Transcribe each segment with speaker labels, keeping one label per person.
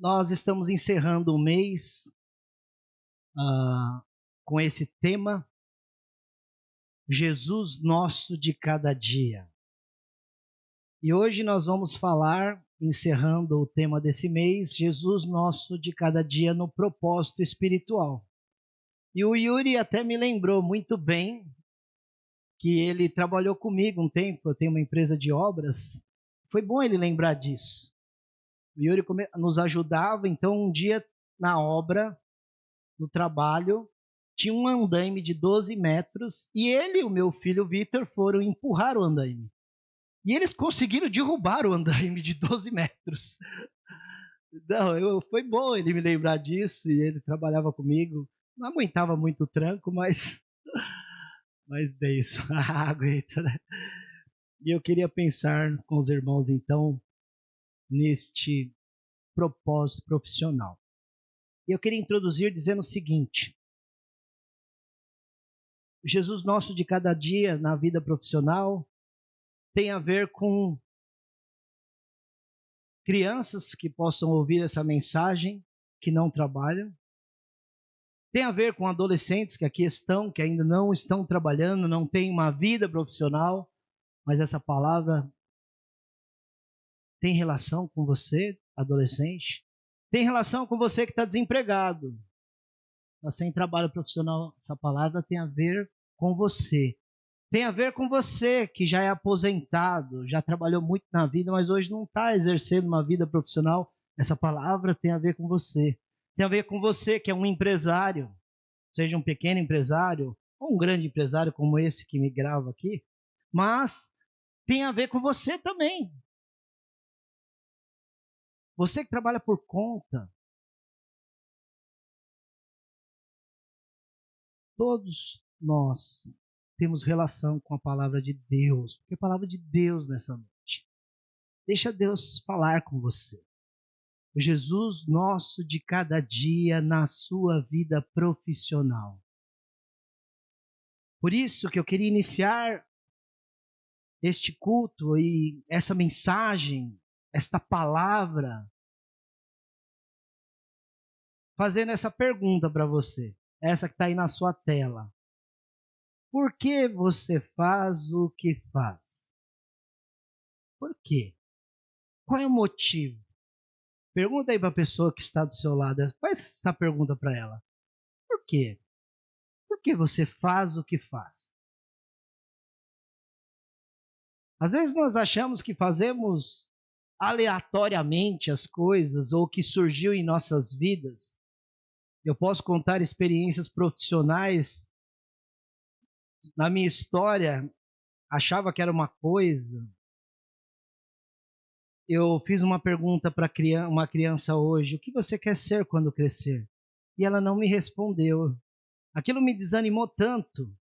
Speaker 1: Nós estamos encerrando o mês com esse tema, Jesus nosso de cada dia. E hoje nós vamos falar, encerrando o tema desse mês, Jesus nosso de cada dia no propósito espiritual. E o Yuri até me lembrou muito bem que ele trabalhou comigo um tempo, eu tenho uma empresa de obras, foi bom ele lembrar disso. O Yuri nos ajudava, então um dia na obra, no trabalho, tinha um andaime de 12 metros e ele e o meu filho Vitor foram empurrar o andaime. E eles conseguiram derrubar o andaime de 12 metros. Não, foi bom ele me lembrar disso e ele trabalhava comigo. Não aguentava muito o tranco, mas bem, isso aguenta, né? E eu queria pensar com os irmãos, então, neste propósito profissional. E eu queria introduzir dizendo o seguinte: Jesus nosso de cada dia na vida profissional tem a ver com crianças que possam ouvir essa mensagem, que não trabalham. Tem a ver com adolescentes que aqui estão, que ainda não estão trabalhando, não têm uma vida profissional, mas essa palavra tem relação com você, adolescente. Tem relação com você que está desempregado, está sem trabalho profissional. Essa palavra tem a ver com você. Tem a ver com você que já é aposentado, já trabalhou muito na vida, mas hoje não está exercendo uma vida profissional. Essa palavra tem a ver com você. Tem a ver com você que é um empresário, seja um pequeno empresário ou um grande empresário como esse que me grava aqui, mas tem a ver com você também. Você que trabalha por conta. Todos nós temos relação com a palavra de Deus, porque é a palavra de Deus nessa noite. Deixa Deus falar com você. O Jesus nosso de cada dia na sua vida profissional. Por isso que eu queria iniciar este culto e essa mensagem, esta palavra, fazendo essa pergunta para você, essa que está aí na sua tela. Por que você faz o que faz? Por quê? Qual é o motivo? Pergunta aí para a pessoa que está do seu lado. Faz essa pergunta para ela. Por quê? Por que você faz o que faz? Às vezes nós achamos que fazemos aleatoriamente as coisas ou que surgiu em nossas vidas. Eu posso contar experiências profissionais. Na minha história, achava que era uma coisa. Eu fiz uma pergunta para uma criança hoje: o que você quer ser quando crescer? E ela não me respondeu. Aquilo me desanimou tanto,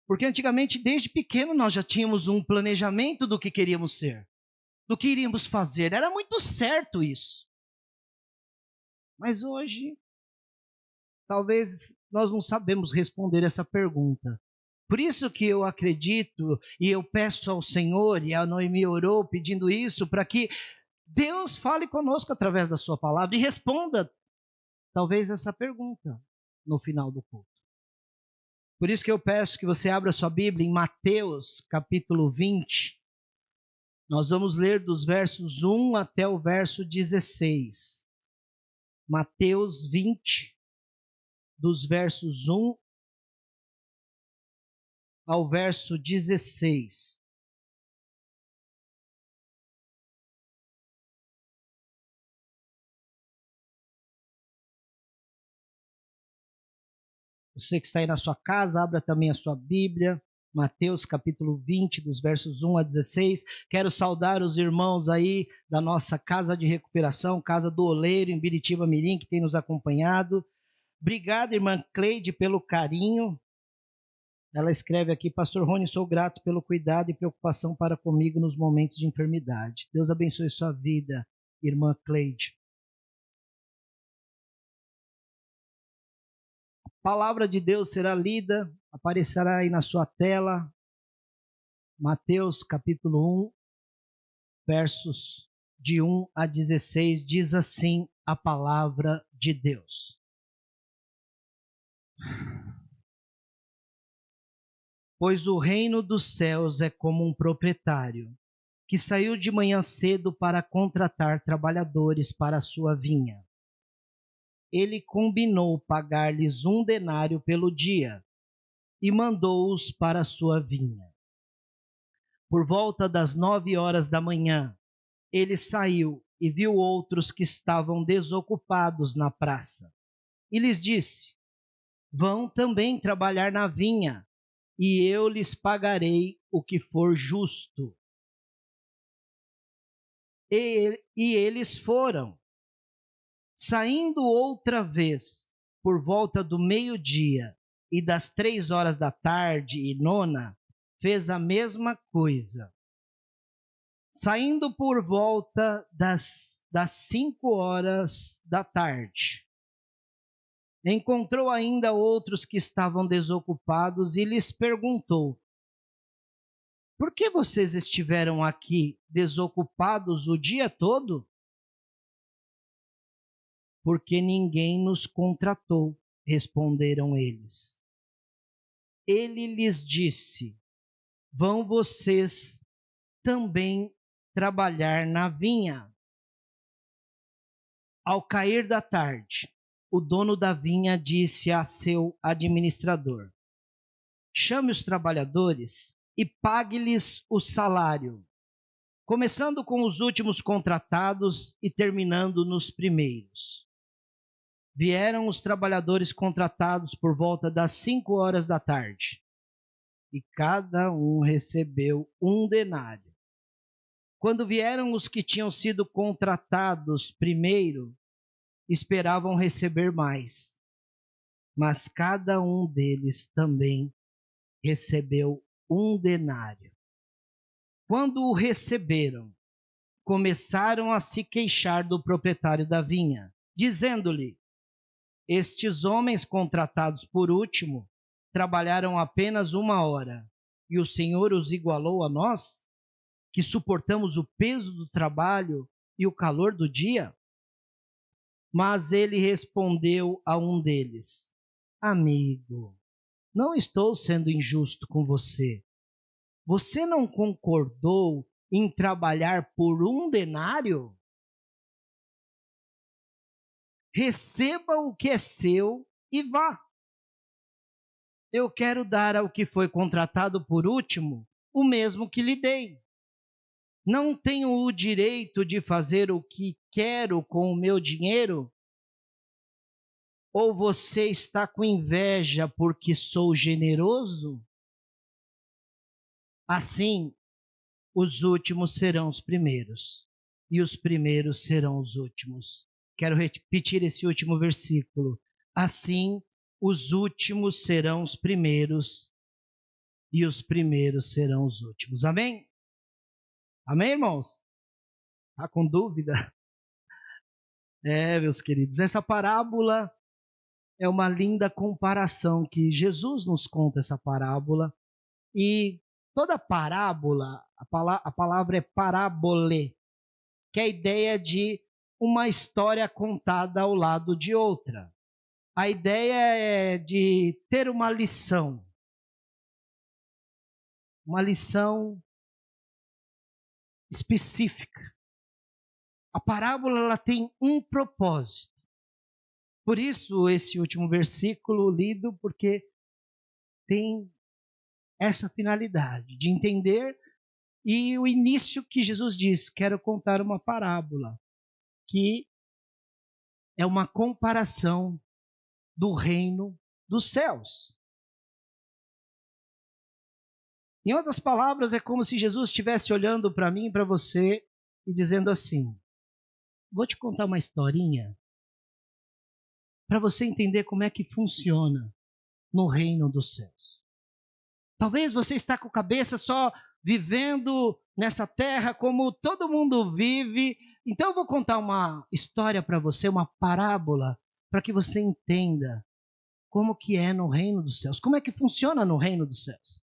Speaker 1: porque antigamente, desde pequeno, nós já tínhamos um planejamento do que queríamos ser, do que iríamos fazer. Era muito certo isso. Mas hoje, talvez nós não sabemos responder essa pergunta. Por isso que eu acredito e eu peço ao Senhor, e a Noemi orou pedindo isso, para que Deus fale conosco através da sua palavra e responda, talvez, essa pergunta no final do culto. Por isso que eu peço que você abra sua Bíblia em Mateus, capítulo 20. Nós vamos ler dos versos 1 até o verso 16. Mateus 20, dos versos 1 ao verso 16. Você que está aí na sua casa, abra também a sua Bíblia. Mateus capítulo 20, dos versos 1 a 16. Quero saudar os irmãos aí da nossa Casa de Recuperação, Casa do Oleiro, em Biritiba Mirim, que tem nos acompanhado. Obrigado, irmã Cleide, pelo carinho. Ela escreve aqui: Pastor Rony, sou grato pelo cuidado e preocupação para comigo nos momentos de enfermidade. Deus abençoe sua vida, irmã Cleide. A palavra de Deus será lida, aparecerá aí na sua tela. Mateus capítulo 1, versos de 1 a 16, diz assim a palavra de Deus. Pois o reino dos céus é como um proprietário que saiu de manhã cedo para contratar trabalhadores para a sua vinha. Ele combinou pagar-lhes 1 denário pelo dia e mandou-os para a sua vinha. Por volta das 9 horas da manhã, ele saiu e viu outros que estavam desocupados na praça. E lhes disse: vão também trabalhar na vinha, e eu lhes pagarei o que for justo. E eles foram. Saindo outra vez, por volta do meio-dia e das 3 horas da tarde e 9, fez a mesma coisa. Saindo por volta das 5 horas da tarde, encontrou ainda outros que estavam desocupados e lhes perguntou: por que vocês estiveram aqui desocupados o dia todo? Porque ninguém nos contratou, responderam eles. Ele lhes disse: vão vocês também trabalhar na vinha. Ao cair da tarde, o dono da vinha disse a seu administrador: chame os trabalhadores e pague-lhes o salário, começando com os últimos contratados e terminando nos primeiros. Vieram os trabalhadores contratados por volta das 5 horas da tarde, e cada um recebeu 1 denário. Quando vieram os que tinham sido contratados primeiro, esperavam receber mais, mas cada um deles também recebeu 1 denário. Quando o receberam, começaram a se queixar do proprietário da vinha, dizendo-lhe: estes homens contratados por último trabalharam apenas 1 hora, e o Senhor os igualou a nós, que suportamos o peso do trabalho e o calor do dia? Mas ele respondeu a um deles: amigo, não estou sendo injusto com você. Você não concordou em trabalhar por 1 denário? Receba o que é seu e vá. Eu quero dar ao que foi contratado por último o mesmo que lhe dei. Não tenho o direito de fazer o que quero com o meu dinheiro? Ou você está com inveja porque sou generoso? Assim, os últimos serão os primeiros, e os primeiros serão os últimos. Quero repetir esse último versículo. Assim, os últimos serão os primeiros, e os primeiros serão os últimos. Amém? Amém, irmãos? Está com dúvida? Meus queridos, essa parábola é uma linda comparação que Jesus nos conta essa parábola. E toda parábola, a palavra é parábole, que é a ideia de uma história contada ao lado de outra. A ideia é de ter uma lição específica. A parábola ela tem um propósito. Por isso esse último versículo lido, porque tem essa finalidade de entender. E o início que Jesus diz: quero contar uma parábola, que é uma comparação do reino dos céus. Em outras palavras, é como se Jesus estivesse olhando para mim e para você e dizendo assim: vou te contar uma historinha para você entender como é que funciona no reino dos céus. Talvez você está com a cabeça só vivendo nessa terra como todo mundo vive. Então eu vou contar uma história para você, uma parábola, para que você entenda como que é no reino dos céus, como é que funciona no reino dos céus.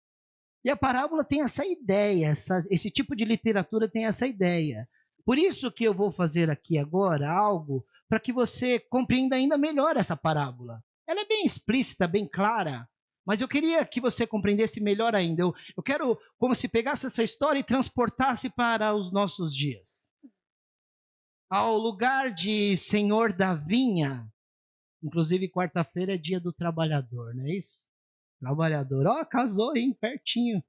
Speaker 1: E a parábola tem essa ideia, esse tipo de literatura tem essa ideia Por isso que eu vou fazer aqui agora algo para que você compreenda ainda melhor essa parábola. Ela é bem explícita, bem clara, mas eu queria que você compreendesse melhor ainda. Eu quero como se pegasse essa história e transportasse para os nossos dias. Ao lugar de senhor da vinha, inclusive quarta-feira é dia do trabalhador, não é isso? Trabalhador, casou, hein, pertinho.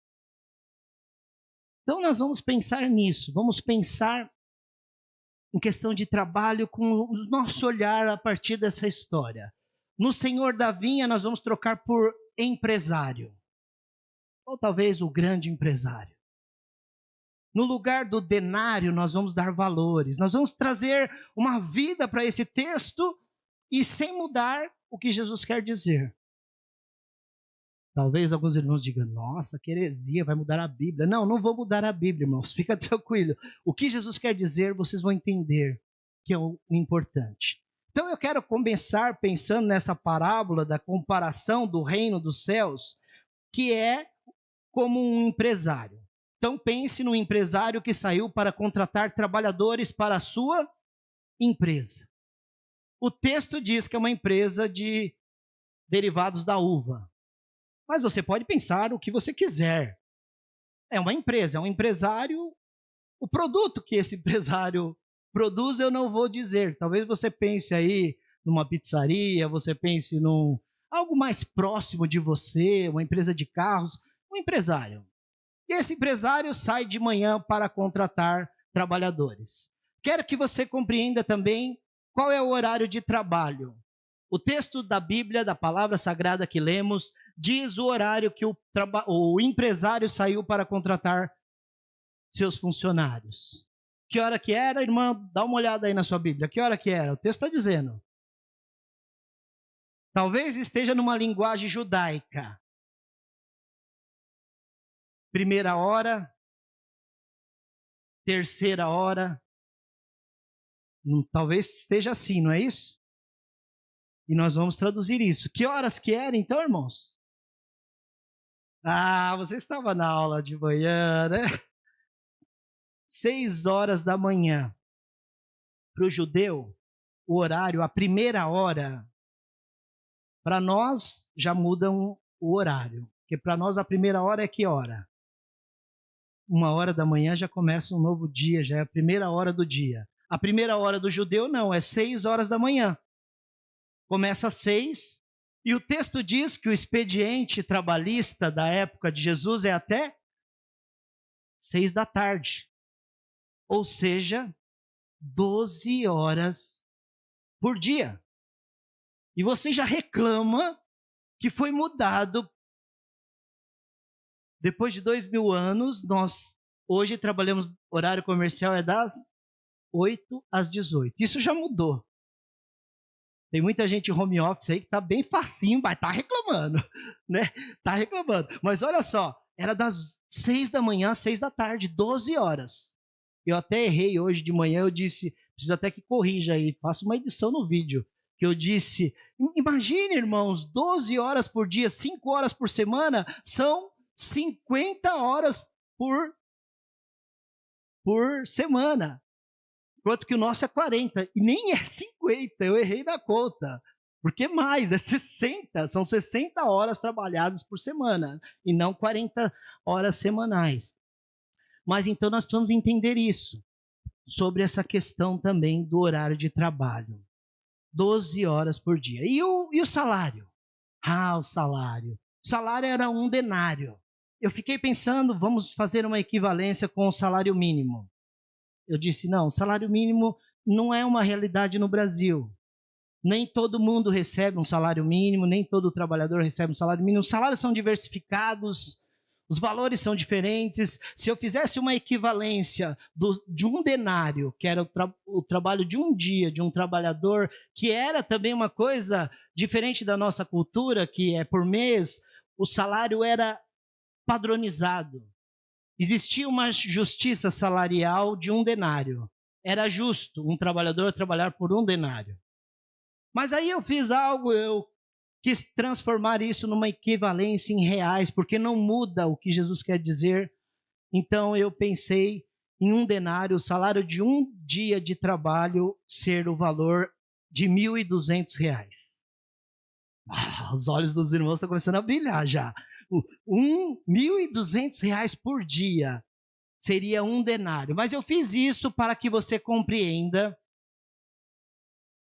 Speaker 1: Então nós vamos pensar nisso, vamos pensar em questão de trabalho com o nosso olhar a partir dessa história. No senhor da vinha nós vamos trocar por empresário, ou talvez o grande empresário. No lugar do denário nós vamos dar valores, nós vamos trazer uma vida para esse texto e sem mudar o que Jesus quer dizer. Talvez alguns irmãos digam, nossa, que heresia, vai mudar a Bíblia. Não vou mudar a Bíblia, irmãos, fica tranquilo. O que Jesus quer dizer, vocês vão entender que é o importante. Então eu quero começar pensando nessa parábola da comparação do reino dos céus, que é como um empresário. Então pense no empresário que saiu para contratar trabalhadores para a sua empresa. O texto diz que é uma empresa de derivados da uva. Mas você pode pensar o que você quiser. É uma empresa, é um empresário. O produto que esse empresário produz eu não vou dizer. Talvez você pense aí numa pizzaria, você pense num algo mais próximo de você, uma empresa de carros, um empresário. E esse empresário sai de manhã para contratar trabalhadores. Quero que você compreenda também qual é o horário de trabalho. O texto da Bíblia, da palavra sagrada que lemos, diz o horário que o empresário saiu para contratar seus funcionários. Que hora que era, irmã? Dá uma olhada aí na sua Bíblia. Que hora que era? O texto está dizendo. Talvez esteja numa linguagem judaica. 1ª hora, 3ª hora. Talvez esteja assim, não é isso? E nós vamos traduzir isso. Que horas que era, então, irmãos? Você estava na aula de manhã, né? 6 horas da manhã. Para o judeu, o horário, a 1ª hora, para nós já mudam o horário. Porque para nós a 1ª hora é que hora? 1h da manhã já começa um novo dia, já é a 1ª hora do dia. A 1ª hora do judeu não, é 6 horas da manhã. Começa às 6, e o texto diz que o expediente trabalhista da época de Jesus é até 6 da tarde. Ou seja, 12 horas por dia. E você já reclama que foi mudado. Depois de 2000 anos, nós hoje trabalhamos, horário comercial é das 8 às 18. Isso já mudou. Tem muita gente home office aí que está bem facinho, mas está reclamando, né? Está reclamando. Mas olha só, era das 6 da manhã às 6 da tarde, 12 horas. Eu até errei hoje de manhã, eu disse, preciso até que corrija aí, faça uma edição no vídeo, que eu disse, imagine, irmãos, 12 horas por dia, 5 horas por semana, são 50 horas por semana. Enquanto que o nosso é 40, e nem é 50, eu errei na conta. Porque mais, é 60, são 60 horas trabalhadas por semana, e não 40 horas semanais. Mas então nós precisamos entender isso, sobre essa questão também do horário de trabalho. 12 horas por dia. E o salário? O salário. O salário era 1 denário. Eu fiquei pensando, vamos fazer uma equivalência com o salário mínimo. Eu disse, não, o salário mínimo não é uma realidade no Brasil. Nem todo mundo recebe um salário mínimo, nem todo trabalhador recebe um salário mínimo. Os salários são diversificados, os valores são diferentes. Se eu fizesse uma equivalência de 1 denário, que era o trabalho de um dia de um trabalhador, que era também uma coisa diferente da nossa cultura, que é por mês, o salário era padronizado. Existia uma justiça salarial de 1 denário. Era justo um trabalhador trabalhar por 1 denário. Mas aí eu fiz algo, eu quis transformar isso numa equivalência em reais, porque não muda o que Jesus quer dizer. Então eu pensei em um denário, o salário de um dia de trabalho ser o valor de R$ 1.200. Os olhos dos irmãos estão começando a brilhar já. R$ 1.200 por dia seria um denário. Mas eu fiz isso para que você compreenda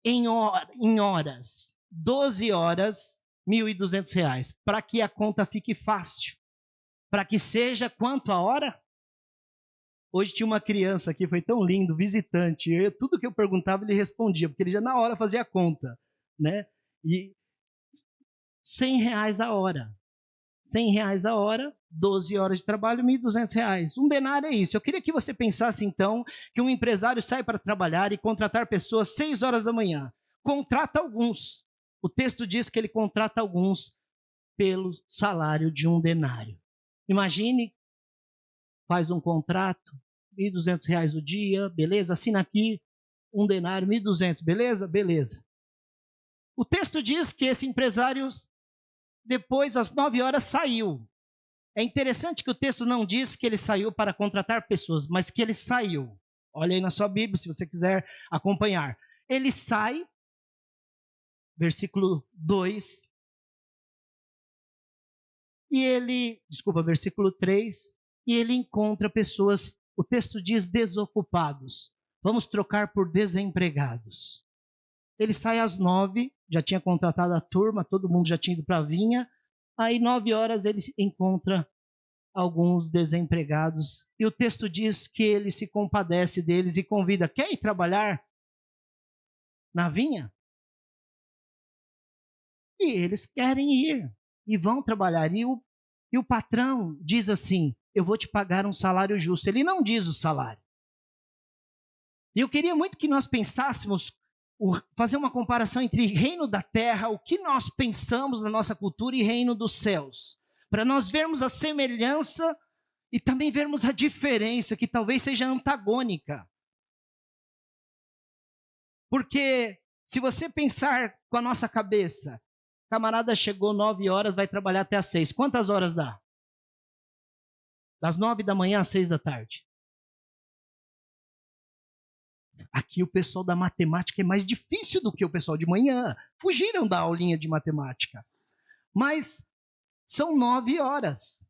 Speaker 1: em horas, 12 horas, R$ 1.200, para que a conta fique fácil. Para que seja quanto a hora? Hoje tinha uma criança aqui, foi tão lindo, visitante. Tudo que eu perguntava ele respondia, porque ele já na hora fazia a conta, né? E R$ 100 a hora. R$ 100 a hora, 12 horas de trabalho, R$ 1.200. Um denário é isso. Eu queria que você pensasse, então, que um empresário sai para trabalhar e contratar pessoas 6 horas da manhã. Contrata alguns. O texto diz que ele contrata alguns pelo salário de um denário. Imagine, faz um contrato, R$ 1.200 o dia, beleza? Assina aqui, um denário, 1.200, beleza? Beleza. O texto diz que esse empresário, depois, às 9 horas, saiu. É interessante que o texto não diz que ele saiu para contratar pessoas, mas que ele saiu. Olha aí na sua Bíblia, se você quiser acompanhar. Ele sai, versículo 2, versículo 3, e ele encontra pessoas, o texto diz desocupados. Vamos trocar por desempregados. Ele sai às 9, já tinha contratado a turma, todo mundo já tinha ido para a vinha. Aí 9 horas ele encontra alguns desempregados. E o texto diz que ele se compadece deles e convida. Quer ir trabalhar na vinha? E eles querem ir e vão trabalhar. E o patrão diz assim, eu vou te pagar um salário justo. Ele não diz o salário. E eu queria muito que nós pensássemos, fazer uma comparação entre reino da terra, o que nós pensamos na nossa cultura, e reino dos céus. Para nós vermos a semelhança e também vermos a diferença, que talvez seja antagônica. Porque se você pensar com a nossa cabeça, camarada chegou 9 horas, vai trabalhar até às 6. Quantas horas dá? Das 9 da manhã às 6 da tarde. Aqui o pessoal da matemática é mais difícil do que o pessoal de manhã. Fugiram da aulinha de matemática. Mas são 9 horas.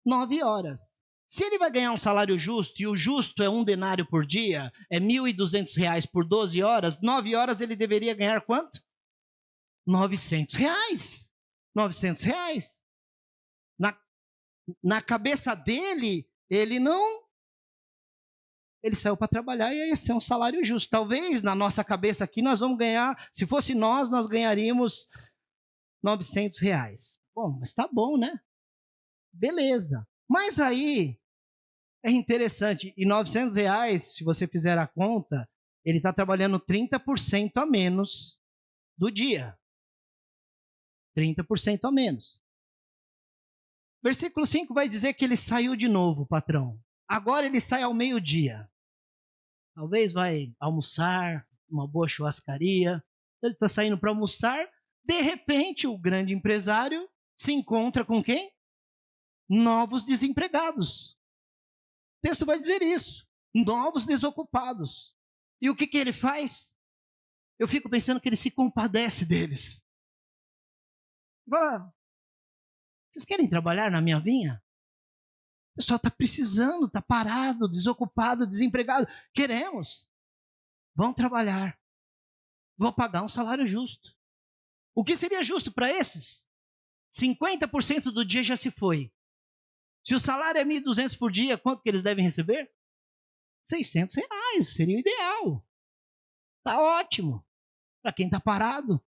Speaker 1: 9 horas. Se ele vai ganhar um salário justo, e o justo é um denário por dia, é R$ 1.200 por 12 horas, 9 horas ele deveria ganhar quanto? R$ 900. R$ 900. Na cabeça dele, ele saiu para trabalhar e esse é um salário justo. Talvez na nossa cabeça aqui nós vamos ganhar, se fosse nós ganharíamos R$ 900. Bom, mas tá bom, né? Beleza. Mas aí é interessante, e R$ 900, se você fizer a conta, ele está trabalhando 30% a menos do dia. 30% a menos. Versículo 5 vai dizer que ele saiu de novo, patrão. Agora ele sai ao meio-dia. Talvez vai almoçar, uma boa churrascaria. Ele está saindo para almoçar. De repente, o grande empresário se encontra com quem? Novos desempregados. O texto vai dizer isso. Novos desocupados. E o que ele faz? Eu fico pensando que ele se compadece deles. Fala, vocês querem trabalhar na minha vinha? O pessoal está precisando, está parado, desocupado, desempregado. Queremos. Vão trabalhar. Vou pagar um salário justo. O que seria justo para esses? 50% do dia já se foi. Se o salário é 1.200 por dia, quanto que eles devem receber? R$ 600. Seria o ideal. Está ótimo. Para quem está parado.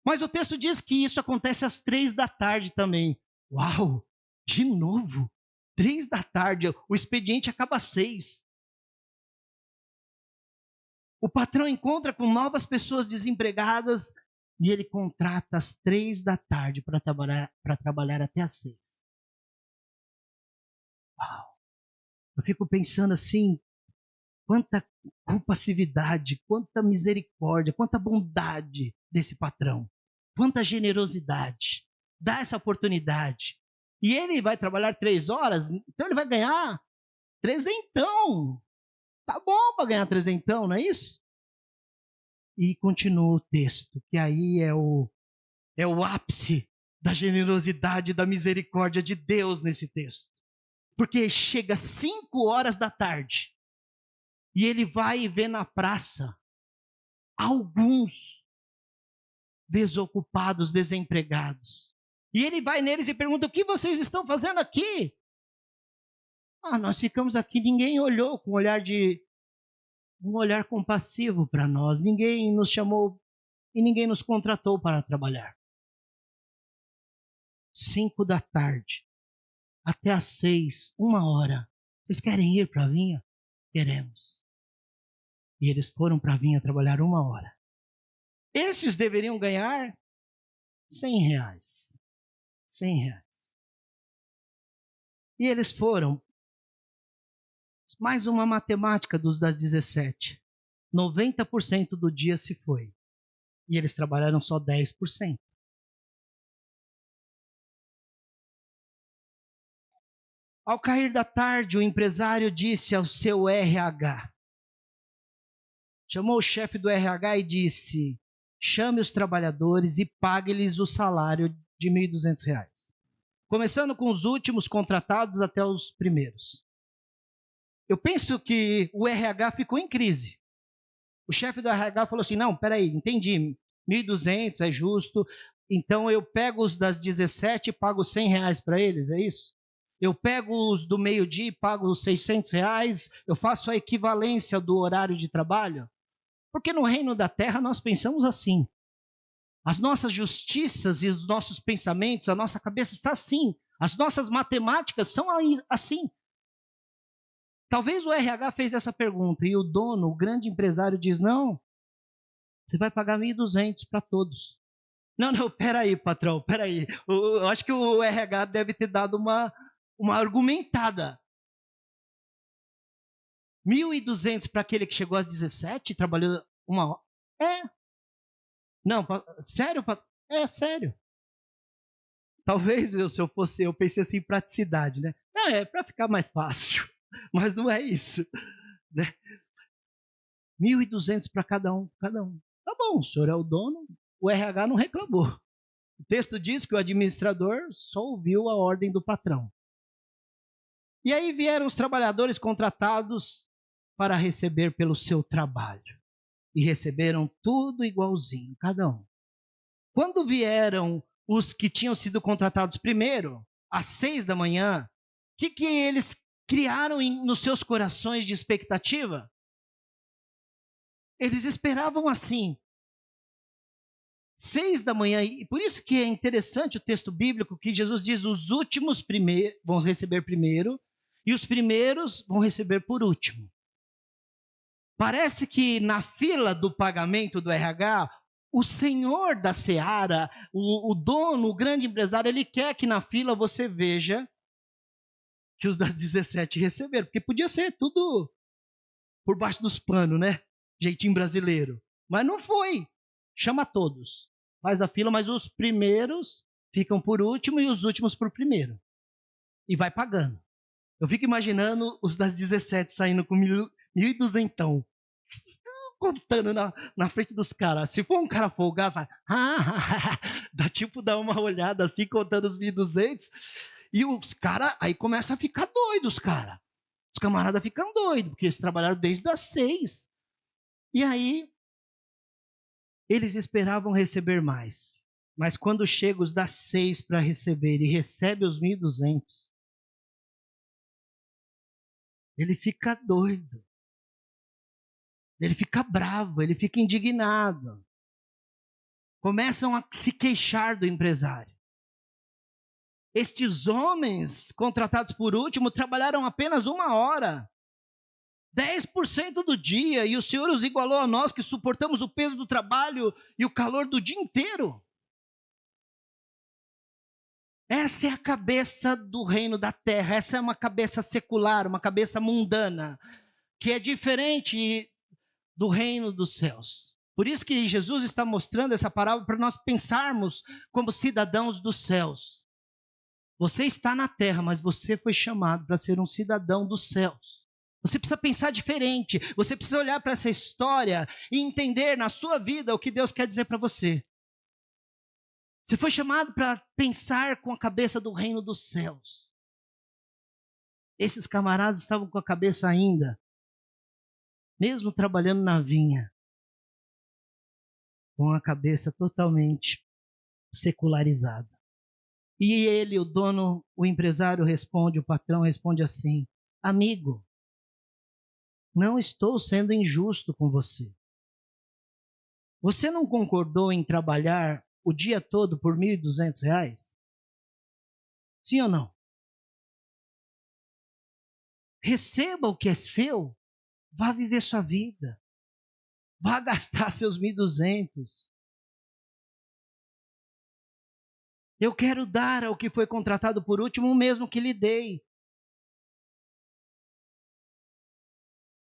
Speaker 1: Mas o texto diz que isso acontece às 3 da tarde também. Uau! De novo? 3 da tarde. O expediente acaba às 6. O patrão encontra com novas pessoas desempregadas e ele contrata às 3 da tarde para trabalhar até às 6. Uau! Eu fico pensando assim, quanta compassividade, quanta misericórdia, quanta bondade desse patrão, quanta generosidade. Dá essa oportunidade. E ele vai trabalhar 3 horas, então ele vai ganhar trezentão. Tá bom para ganhar trezentão, não é isso? E continua o texto, que aí é o ápice da generosidade, da misericórdia de Deus nesse texto. Porque chega 5 horas da tarde e ele vai e vê na praça alguns desocupados, desempregados. E ele vai neles e pergunta: o que vocês estão fazendo aqui? Nós ficamos aqui, ninguém olhou com um olhar compassivo para nós, ninguém nos chamou e ninguém nos contratou para trabalhar. 5 da tarde, até às 6, 1 hora. Vocês querem ir para a vinha? Queremos. E eles foram para a vinha trabalhar 1 hora. Esses deveriam ganhar R$100. R$100. E eles foram. Mais uma matemática das 17. 90% do dia se foi. E eles trabalharam só 10%. Ao cair da tarde, o empresário disse ao seu RH. Chamou o chefe do RH e disse: chame os trabalhadores e pague-lhes o salário de R$1.200. Começando com os últimos contratados até os primeiros. Eu penso que o RH ficou em crise. O chefe do RH falou assim: não, peraí, entendi, 1.200 é justo, então eu pego os das 17 e pago R$100 para eles, é isso? Eu pego os do meio-dia e pago os R$600, eu faço a equivalência do horário de trabalho? Porque no reino da terra nós pensamos assim. As nossas justiças e os nossos pensamentos, a nossa cabeça está assim. As nossas matemáticas são assim. Talvez o RH fez essa pergunta e o dono, o grande empresário, diz: não, você vai pagar 1.200 para todos. Não, peraí, patrão, peraí. Eu acho que o RH deve ter dado uma argumentada. 1.200 para aquele que chegou às 17, trabalhou 1 hora. Não, sério? Sério. Talvez se eu fosse, eu pensei assim em praticidade, né? Não, é para ficar mais fácil. Mas não é isso. Né? 1.200 para cada um. Tá bom, o senhor é o dono, o RH não reclamou. O texto diz que o administrador só ouviu a ordem do patrão. E aí vieram os trabalhadores contratados para receber pelo seu trabalho. E receberam tudo igualzinho, cada um. Quando vieram os que tinham sido contratados primeiro, às 6 da manhã, o que eles criaram nos seus corações de expectativa? Eles esperavam assim. 6 da manhã, e por isso que é interessante o texto bíblico que Jesus diz: os últimos vão receber primeiro e os primeiros vão receber por último. Parece que na fila do pagamento do RH, o senhor da seara, o dono, o grande empresário, ele quer que na fila você veja que os das 17 receberam, porque podia ser tudo por baixo dos panos, né? Jeitinho brasileiro. Mas não foi. Chama todos. Faz a fila, mas os primeiros ficam por último e os últimos por primeiro. E vai pagando. Eu fico imaginando os das 17 saindo com 1.200, contando na frente dos caras. Se for um cara folgado, vai, dá uma olhada assim, contando os 1.200. E os caras, aí começa a ficar doidos, cara. Os camaradas ficam doidos, porque eles trabalharam desde as 6. E aí, eles esperavam receber mais. Mas quando chega os das 6 para receber e recebe os 1.200, ele fica doido. Ele fica bravo, ele fica indignado. Começam a se queixar do empresário. Estes homens, contratados por último, trabalharam apenas 1 hora. 10% do dia, e o Senhor os igualou a nós que suportamos o peso do trabalho e o calor do dia inteiro. Essa é a cabeça do reino da terra, essa é uma cabeça secular, uma cabeça mundana, que é diferente do reino dos céus. Por isso que Jesus está mostrando essa parábola para nós pensarmos como cidadãos dos céus. Você está na terra, mas você foi chamado para ser um cidadão dos céus. Você precisa pensar diferente. Você precisa olhar para essa história e entender na sua vida o que Deus quer dizer para você. Você foi chamado para pensar com a cabeça do reino dos céus. Esses camaradas estavam com a cabeça ainda, mesmo trabalhando na vinha, com a cabeça totalmente secularizada. E ele, o dono, o empresário responde, o patrão responde assim: amigo, não estou sendo injusto com você. Você não concordou em trabalhar o dia todo por R$ 1.200? Sim ou não? Receba o que é seu, vá viver sua vida, vá gastar seus 1.200. Eu quero dar ao que foi contratado por último o mesmo que lhe dei.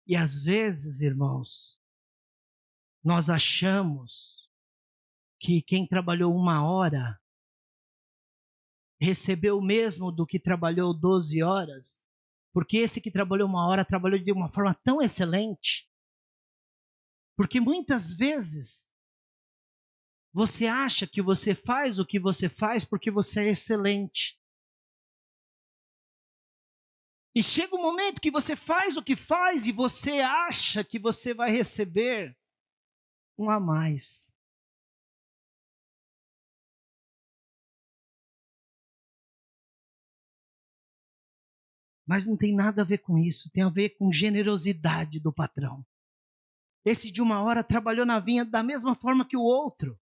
Speaker 1: E às vezes, irmãos, nós achamos que quem trabalhou 1 hora recebeu o mesmo do que trabalhou 12 horas, porque esse que trabalhou 1 hora trabalhou de uma forma tão excelente. Porque muitas vezes você acha que você faz o que você faz porque você é excelente. E chega um momento que você faz o que faz e você acha que você vai receber um a mais. Mas não tem nada a ver com isso, tem a ver com generosidade do patrão. Esse de 1 hora trabalhou na vinha da mesma forma que o outro.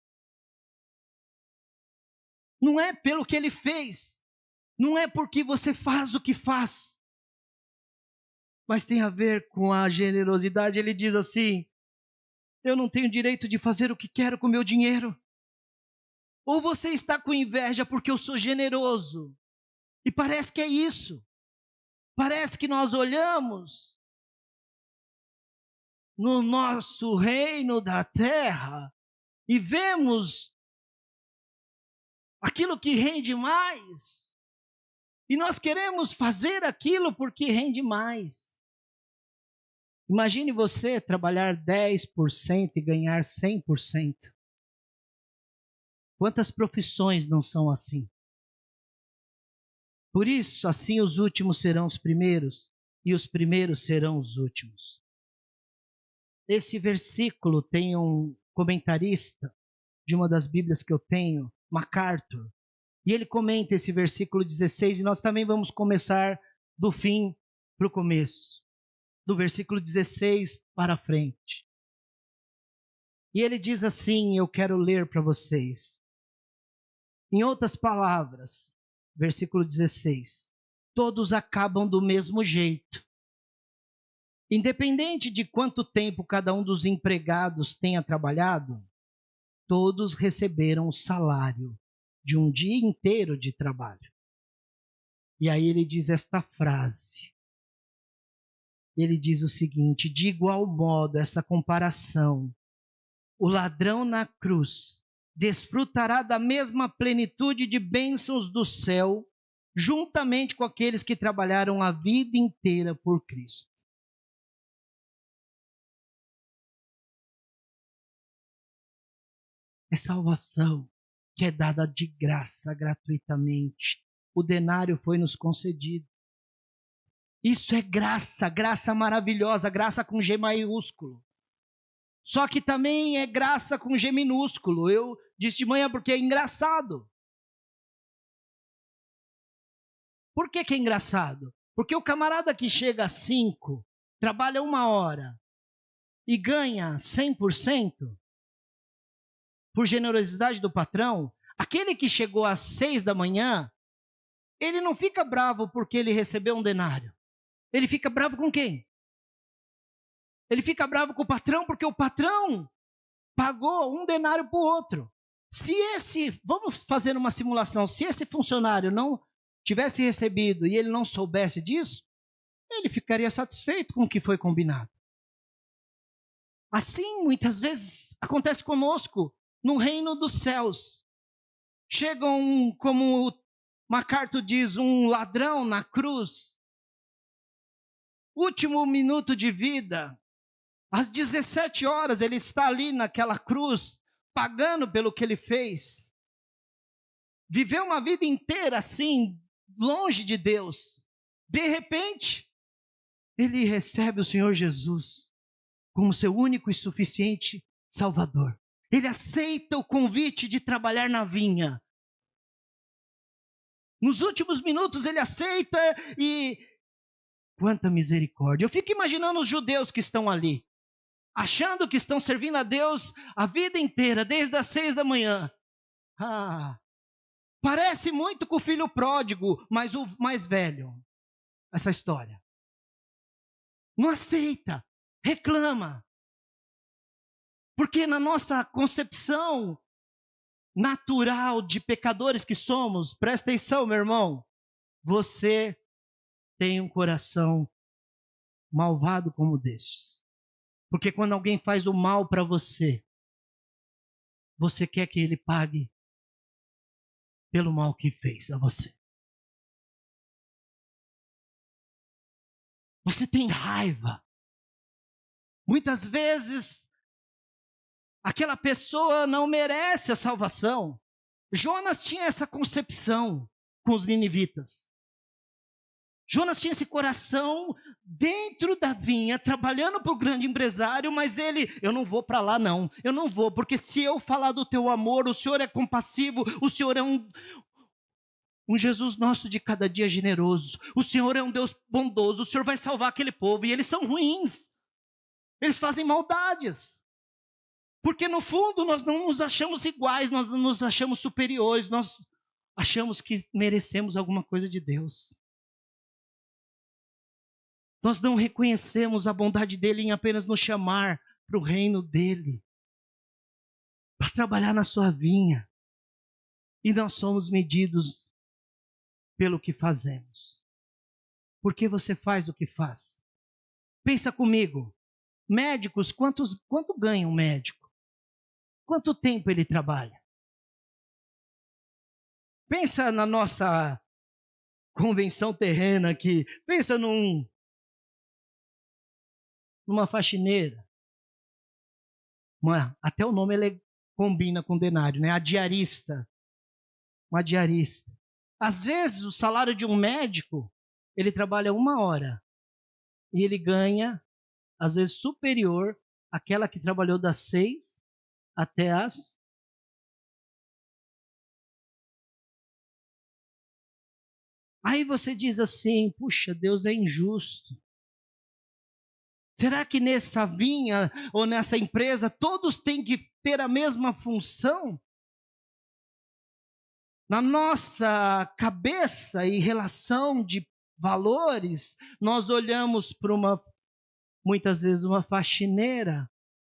Speaker 1: Não é pelo que ele fez, não é porque você faz o que faz, mas tem a ver com a generosidade. Ele diz assim: eu não tenho direito de fazer o que quero com o meu dinheiro. Ou você está com inveja porque eu sou generoso? E parece que é isso. Parece que nós olhamos no nosso reino da terra e vemos aquilo que rende mais. E nós queremos fazer aquilo porque rende mais. Imagine você trabalhar 10% e ganhar 100%. Quantas profissões não são assim? Por isso, assim os últimos serão os primeiros e os primeiros serão os últimos. Esse versículo tem um comentarista de uma das Bíblias que eu tenho, MacArthur, e ele comenta esse versículo 16, e nós também vamos começar do fim para o começo, do versículo 16 para frente. E ele diz assim, eu quero ler para vocês. Em outras palavras, versículo 16, todos acabam do mesmo jeito. Independente de quanto tempo cada um dos empregados tenha trabalhado, todos receberam o salário de um dia inteiro de trabalho. E aí ele diz esta frase. Ele diz o seguinte: de igual modo, essa comparação, o ladrão na cruz desfrutará da mesma plenitude de bênçãos do céu, juntamente com aqueles que trabalharam a vida inteira por Cristo. É salvação que é dada de graça, gratuitamente. O denário foi nos concedido. Isso é graça, graça maravilhosa, graça com G maiúsculo. Só que também é graça com G minúsculo. Eu disse de manhã porque é engraçado. Por que é engraçado? Porque o camarada que chega às 5, trabalha 1 hora e ganha 100%, por generosidade do patrão, aquele que chegou às 6 da manhã, ele não fica bravo porque ele recebeu um denário. Ele fica bravo com quem? Ele fica bravo com o patrão porque o patrão pagou um denário para o outro. Vamos fazer uma simulação, se esse funcionário não tivesse recebido e ele não soubesse disso, ele ficaria satisfeito com o que foi combinado. Assim, muitas vezes, acontece conosco no reino dos céus. Chega como MacArthur diz, um ladrão na cruz último minuto de vida, às 17 horas, ele está ali naquela cruz, pagando pelo que ele fez. Viveu uma vida inteira assim, longe de Deus. De repente, ele recebe o Senhor Jesus como seu único e suficiente Salvador. Ele aceita o convite de trabalhar na vinha. Nos últimos minutos ele aceita e... quanta misericórdia. Eu fico imaginando os judeus que estão ali, achando que estão servindo a Deus a vida inteira, desde as 6 da manhã. Parece muito com o filho pródigo, mas o mais velho, essa história. Não aceita, reclama. Porque na nossa concepção natural de pecadores que somos, presta atenção, meu irmão, você tem um coração malvado como destes. Porque quando alguém faz o mal para você, você quer que ele pague pelo mal que fez a você. Você tem raiva. Muitas vezes, aquela pessoa não merece a salvação. Jonas tinha essa concepção com os ninivitas. Jonas tinha esse coração dentro da vinha, trabalhando para o grande empresário, mas eu não vou para lá não, eu não vou, porque se eu falar do teu amor, o Senhor é compassivo, o Senhor é um Jesus nosso de cada dia generoso, o Senhor é um Deus bondoso, o Senhor vai salvar aquele povo, e eles são ruins, eles fazem maldades, porque no fundo nós não nos achamos iguais, nós não nos achamos superiores, nós achamos que merecemos alguma coisa de Deus. Nós não reconhecemos a bondade dele em apenas nos chamar para o reino dele, para trabalhar na sua vinha. E nós somos medidos pelo que fazemos. Por que você faz o que faz? Pensa comigo, médicos, quanto ganha um médico? Quanto tempo ele trabalha? Pensa na nossa convenção terrena aqui, pensa numa faxineira. Até o nome ele combina com denário, né? A diarista. Uma diarista. Às vezes, o salário de um médico, ele trabalha 1 hora. E ele ganha, às vezes, superior àquela que trabalhou das 6 até as... Aí você diz assim, puxa, Deus é injusto. Será que nessa vinha ou nessa empresa todos têm que ter a mesma função? Na nossa cabeça e relação de valores, nós olhamos para muitas vezes uma faxineira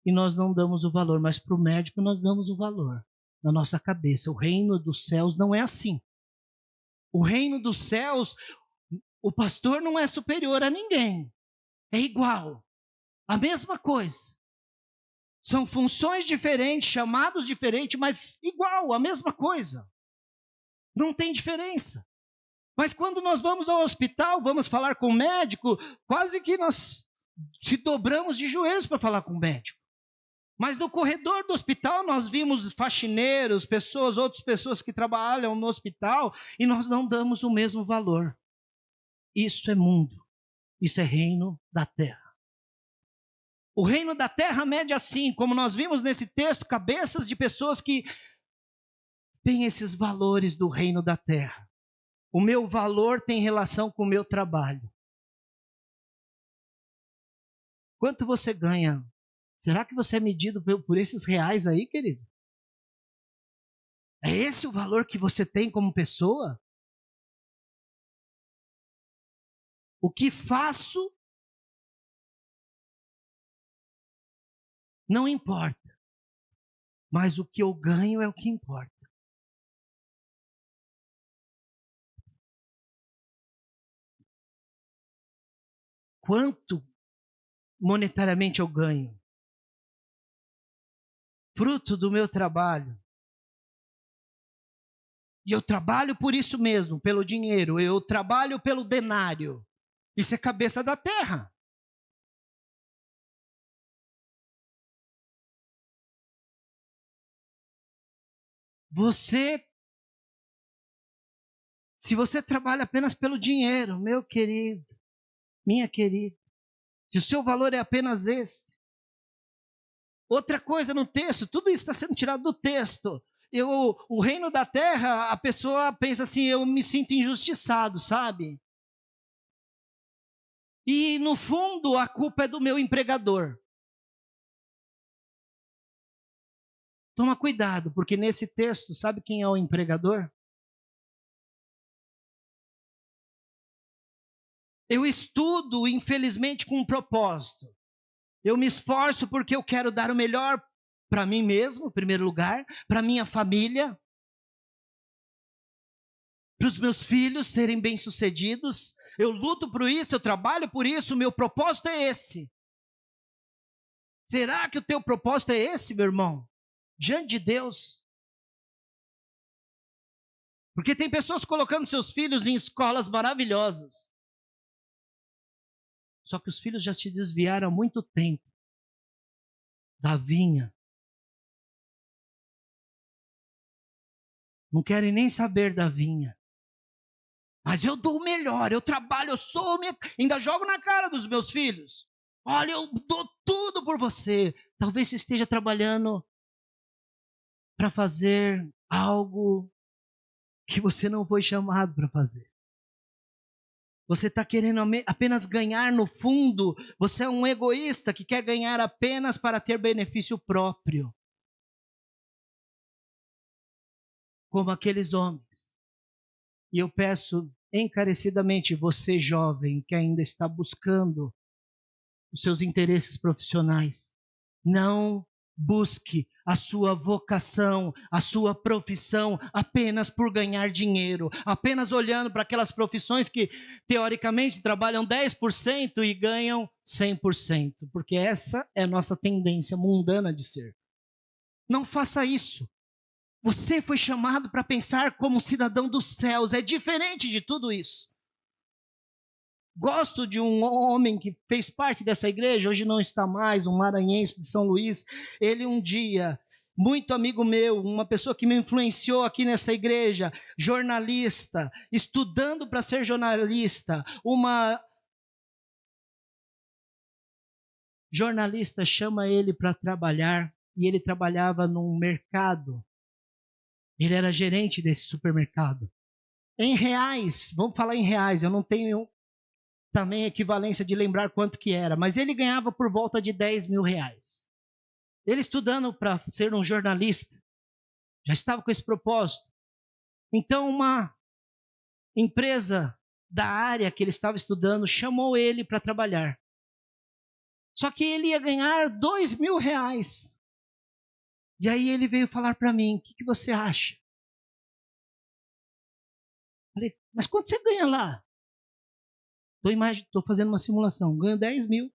Speaker 1: e nós não damos o valor, mas para o médico nós damos o valor. Na nossa cabeça, o reino dos céus não é assim. O reino dos céus, o pastor não é superior a ninguém, é igual. A mesma coisa. São funções diferentes, chamados diferentes, mas igual, a mesma coisa. Não tem diferença. Mas quando nós vamos ao hospital, vamos falar com o médico, quase que nós se dobramos de joelhos para falar com o médico. Mas no corredor do hospital nós vimos faxineiros, outras pessoas que trabalham no hospital, e nós não damos o mesmo valor. Isso é mundo. Isso é reino da terra. O reino da terra mede assim, como nós vimos nesse texto, cabeças de pessoas que têm esses valores do reino da terra. O meu valor tem relação com o meu trabalho. Quanto você ganha? Será que você é medido por esses reais aí, querido? É esse o valor que você tem como pessoa? O que faço não importa, mas o que eu ganho é o que importa. Quanto monetariamente eu ganho? Fruto do meu trabalho. E eu trabalho por isso mesmo, pelo dinheiro. Eu trabalho pelo denário. Isso é cabeça da terra. Se você trabalha apenas pelo dinheiro, meu querido, minha querida, se o seu valor é apenas esse. Outra coisa no texto, tudo isso está sendo tirado do texto. O reino da terra, a pessoa pensa assim, eu me sinto injustiçado, sabe? E no fundo a culpa é do meu empregador. Toma cuidado, porque nesse texto, sabe quem é o empregador? Eu estudo, infelizmente, com um propósito. Eu me esforço porque eu quero dar o melhor para mim mesmo, em primeiro lugar, para minha família, para os meus filhos serem bem-sucedidos. Eu luto por isso, eu trabalho por isso, o meu propósito é esse. Será que o teu propósito é esse, meu irmão? Diante de Deus? Porque tem pessoas colocando seus filhos em escolas maravilhosas. Só que os filhos já se desviaram há muito tempo da vinha. Não querem nem saber da vinha. Mas eu dou o melhor, eu trabalho, eu sou, ainda jogo na cara dos meus filhos. Olha, eu dou tudo por você. Talvez você esteja trabalhando para fazer algo que você não foi chamado para fazer. Você está querendo apenas ganhar no fundo. Você é um egoísta que quer ganhar apenas para ter benefício próprio. Como aqueles homens. E eu peço encarecidamente, você jovem que ainda está buscando os seus interesses profissionais, não busque a sua vocação, a sua profissão apenas por ganhar dinheiro, apenas olhando para aquelas profissões que teoricamente trabalham 10% e ganham 100%, porque essa é a nossa tendência mundana de ser. Não faça isso. Você foi chamado para pensar como cidadão dos céus, é diferente de tudo isso. Gosto de um homem que fez parte dessa igreja, hoje não está mais, um maranhense de São Luís. Ele um dia, muito amigo meu, uma pessoa que me influenciou aqui nessa igreja, jornalista, estudando para ser jornalista, uma jornalista chama ele para trabalhar, e ele trabalhava num mercado. Ele era gerente desse supermercado. Em reais, vamos falar em reais, eu não tenho também equivalência de lembrar quanto que era, mas ele ganhava por volta de 10 mil reais. Ele estudando para ser um jornalista, já estava com esse propósito. Então uma empresa da área que ele estava estudando chamou ele para trabalhar. Só que ele ia ganhar 2 mil reais. E aí ele veio falar para mim, o que você acha? Falei, mas quanto você ganha lá? Estou fazendo uma simulação, ganho 10 mil.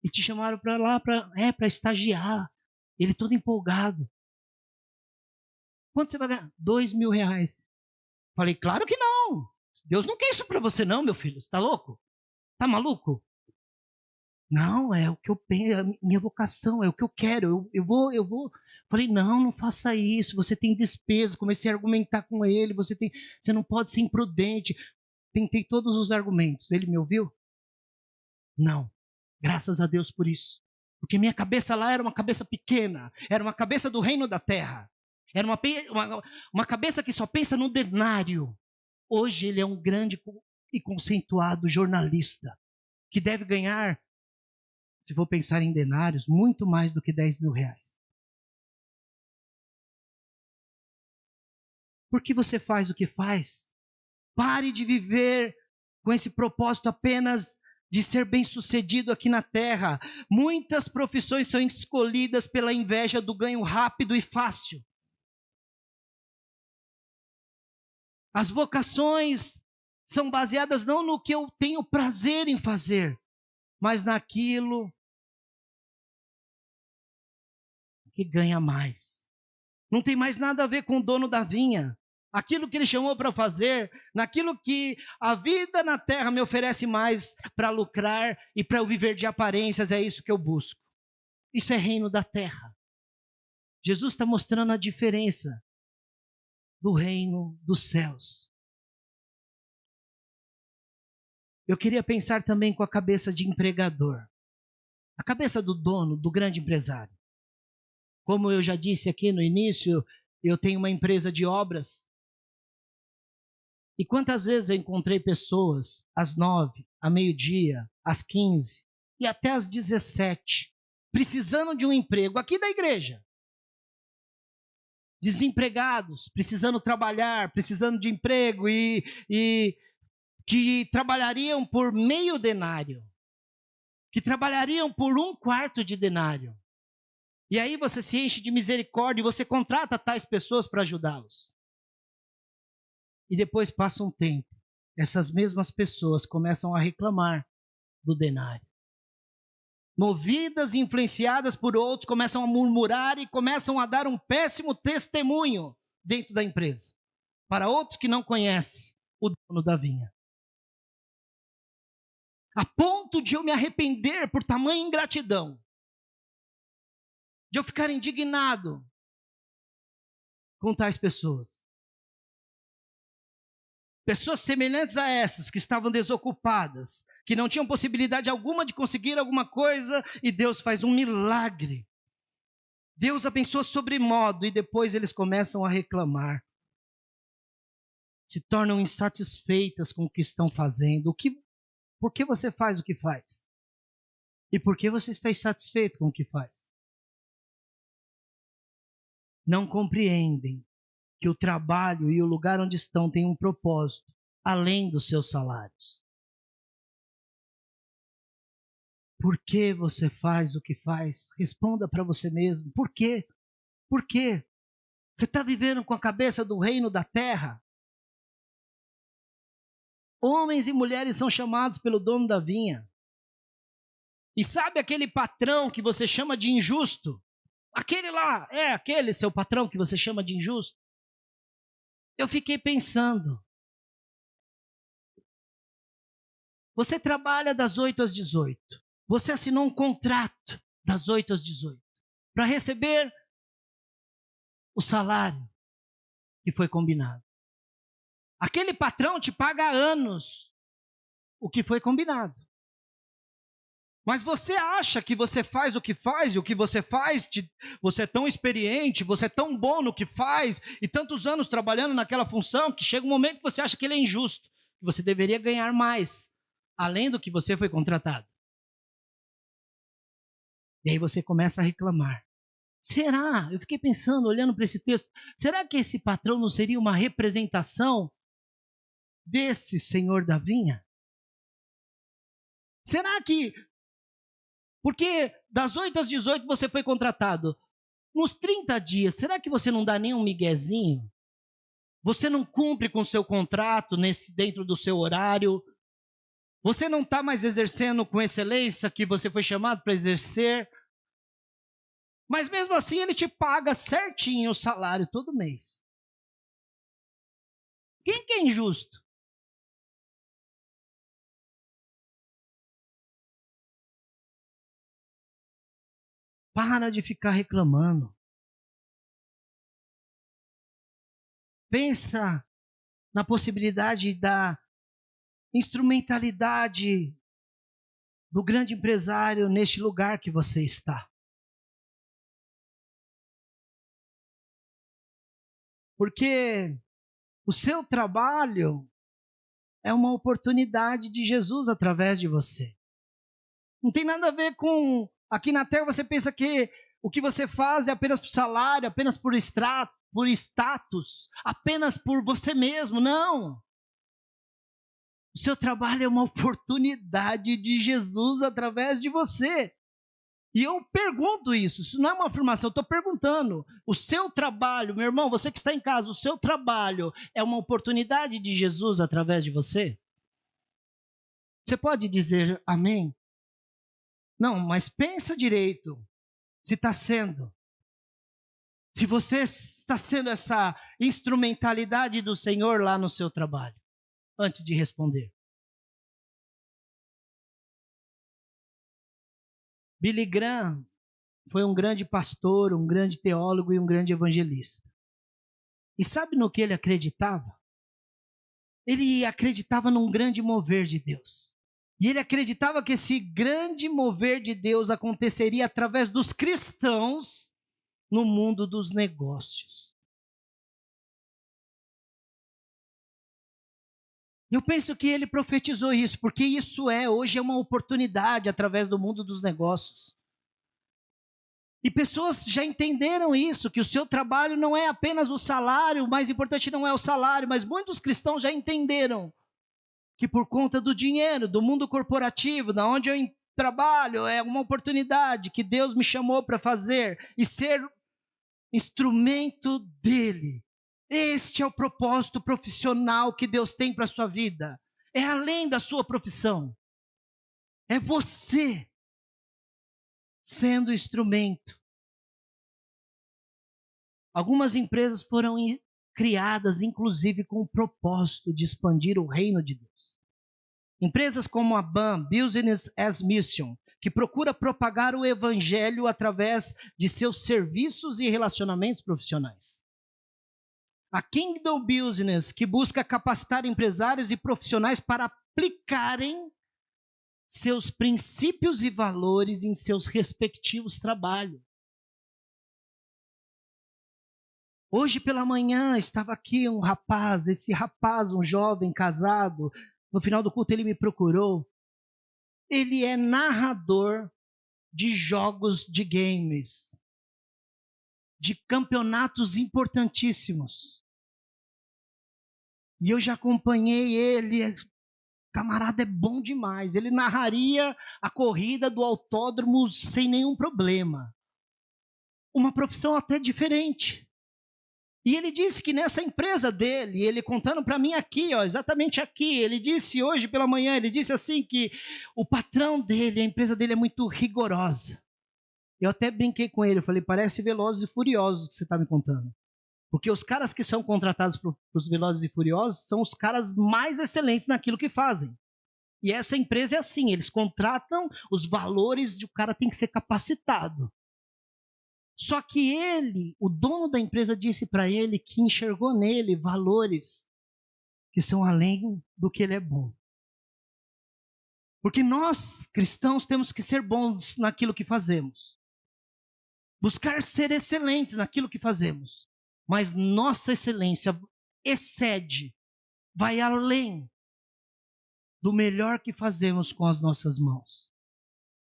Speaker 1: E te chamaram para lá para estagiar. Ele todo empolgado. Quanto você vai ganhar? 2 mil reais. Falei, claro que não. Deus não quer isso para você não, meu filho. Você está louco? Está maluco? Não, é o que eu penso, é a minha vocação, é o que eu quero. Eu vou. Falei, não faça isso. Você tem despesa. Comecei a argumentar com ele. Você não pode ser imprudente. Tentei todos os argumentos. Ele me ouviu? Não. Graças a Deus por isso. Porque minha cabeça lá era uma cabeça pequena. Era uma cabeça do reino da terra. Era uma cabeça que só pensa no denário. Hoje ele é um grande e conceituado jornalista. Que deve ganhar, se for pensar em denários, muito mais do que 10 mil reais. Por que você faz o que faz? Pare de viver com esse propósito apenas de ser bem-sucedido aqui na terra. Muitas profissões são escolhidas pela inveja do ganho rápido e fácil. As vocações são baseadas não no que eu tenho prazer em fazer, mas naquilo que ganha mais. Não tem mais nada a ver com o dono da vinha. aquilo que Ele chamou para fazer, naquilo que a vida na terra me oferece mais para lucrar e para eu viver de aparências, é isso que eu busco. Isso é reino da terra. Jesus está mostrando a diferença do reino dos céus. Eu queria pensar também com a cabeça de empregador, a cabeça do dono, do grande empresário. Como eu já disse aqui no início, eu tenho uma empresa de obras. E quantas vezes eu encontrei pessoas às 9, à meio-dia, às 15 e até às 17, precisando de um emprego aqui da igreja. Desempregados, precisando trabalhar, precisando de emprego e que trabalhariam por meio denário, que trabalhariam por 1/4 de denário. E aí você se enche de misericórdia e você contrata tais pessoas para ajudá-los. E depois passa um tempo, essas mesmas pessoas começam a reclamar do denário. Movidas e influenciadas por outros, começam a murmurar e começam a dar um péssimo testemunho dentro da empresa, para outros que não conhecem o dono da vinha. A ponto de eu me arrepender por tamanha ingratidão, de eu ficar indignado com tais pessoas. Pessoas semelhantes a essas, que estavam desocupadas, que não tinham possibilidade alguma de conseguir alguma coisa, e Deus faz um milagre. Deus abençoa sobremodo, e depois eles começam a reclamar. Se tornam insatisfeitas com o que estão fazendo. Por que você faz o que faz? E por que você está insatisfeito com o que faz? Não compreendem que o trabalho e o lugar onde estão têm um propósito, além dos seus salários. Por que você faz o que faz? Responda para você mesmo. Por quê? Por quê? Você está vivendo com a cabeça do reino da terra? Homens e mulheres são chamados pelo dono da vinha. E sabe aquele patrão que você chama de injusto? Aquele lá, aquele seu patrão que você chama de injusto? Eu fiquei pensando. Você trabalha das 8 às 18. Você assinou um contrato das 8 às 18 para receber o salário que foi combinado. Aquele patrão te paga há anos o que foi combinado. Mas você acha que você faz o que faz, e o que você faz, você é tão experiente, você é tão bom no que faz, e tantos anos trabalhando naquela função, que chega um momento que você acha que ele é injusto, que você deveria ganhar mais, além do que você foi contratado. E aí você começa a reclamar. Será? Eu fiquei pensando, olhando para esse texto, será que esse patrão não seria uma representação desse senhor da vinha? Será que... Porque das 8 às 18 você foi contratado. Nos 30 dias, será que você não dá nenhum miguezinho? Você não cumpre com o seu contrato dentro do seu horário? Você não está mais exercendo com excelência que você foi chamado para exercer? Mas mesmo assim ele te paga certinho o salário todo mês. Quem que é injusto? Para de ficar reclamando. Pensa na possibilidade da instrumentalidade do grande empresário neste lugar que você está. Porque o seu trabalho é uma oportunidade de Jesus através de você. Não tem nada a ver com... Aqui na terra você pensa que o que você faz é apenas por salário, apenas por status, apenas por você mesmo. Não. O seu trabalho é uma oportunidade de Jesus através de você. E eu pergunto isso não é uma afirmação, eu estou perguntando. O seu trabalho, meu irmão, você que está em casa, o seu trabalho é uma oportunidade de Jesus através de você? Você pode dizer amém? Não, mas pensa direito, se está sendo. Se você está sendo instrumentalidade do Senhor lá no seu trabalho? Antes de responder. Billy Graham foi um grande pastor, um grande teólogo e um grande evangelista. E sabe no que ele acreditava? Ele acreditava num grande mover de Deus. E ele acreditava que esse grande mover de Deus aconteceria através dos cristãos no mundo dos negócios. Eu penso que ele profetizou isso, porque isso hoje é uma oportunidade através do mundo dos negócios. E pessoas já entenderam isso, que o seu trabalho não é apenas o salário, o mais importante não é o salário, mas muitos cristãos já entenderam que por conta do dinheiro, do mundo corporativo, da onde eu trabalho, é uma oportunidade que Deus me chamou para fazer e ser instrumento dele. Este é o propósito profissional que Deus tem para a sua vida. É além da sua profissão. É você sendo instrumento. Algumas empresas foram criadas, inclusive, com o propósito de expandir o reino de Deus. Empresas como a BAM, Business as Mission, que procura propagar o evangelho através de seus serviços e relacionamentos profissionais. A Kingdom Business, que busca capacitar empresários e profissionais para aplicarem seus princípios e valores em seus respectivos trabalhos. Hoje pela manhã estava aqui um rapaz, um jovem casado. No final do culto ele me procurou. Ele é narrador de jogos de games, de campeonatos importantíssimos. E eu já acompanhei ele. Camarada é bom demais. Ele narraria a corrida do autódromo sem nenhum problema. Uma profissão até diferente. E ele disse que nessa empresa dele, ele contando para mim aqui, exatamente aqui, ele disse hoje pela manhã, ele disse assim que o patrão dele, a empresa dele é muito rigorosa. Eu até brinquei com ele, eu falei, parece Velozes e Furiosos que você está me contando. Porque os caras que são contratados para os Velozes e Furiosos são os caras mais excelentes naquilo que fazem. E essa empresa é assim, eles contratam os valores de o cara tem que ser capacitado. Só que ele, o dono da empresa, disse para ele que enxergou nele valores que são além do que ele é bom. Porque nós, cristãos, temos que ser bons naquilo que fazemos. Buscar ser excelentes naquilo que fazemos. Mas nossa excelência excede, vai além do melhor que fazemos com as nossas mãos.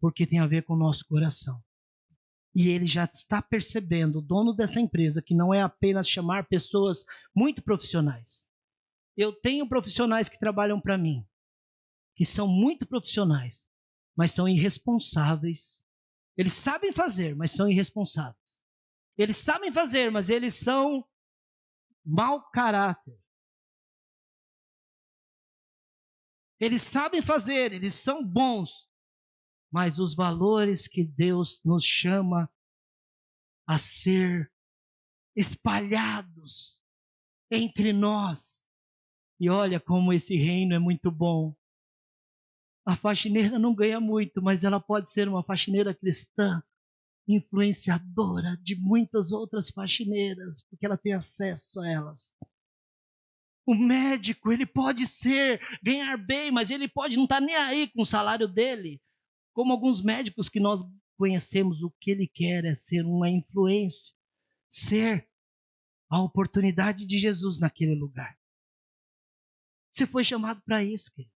Speaker 1: Porque tem a ver com o nosso coração. E ele já está percebendo, o dono dessa empresa, que não é apenas chamar pessoas muito profissionais. Eu tenho profissionais que trabalham para mim, que são muito profissionais, mas são irresponsáveis. Eles sabem fazer, mas são irresponsáveis. Eles sabem fazer, mas eles são mau caráter. Eles sabem fazer, eles são bons, mas os valores que Deus nos chama a ser espalhados entre nós. E olha como esse reino é muito bom. A faxineira não ganha muito, mas ela pode ser uma faxineira cristã, influenciadora de muitas outras faxineiras, porque ela tem acesso a elas. O médico, ele pode ganhar bem, mas ele pode não estar nem aí com o salário dele. Como alguns médicos que nós conhecemos, o que ele quer é ser uma influência, ser a oportunidade de Jesus naquele lugar. Você foi chamado para isso, querido.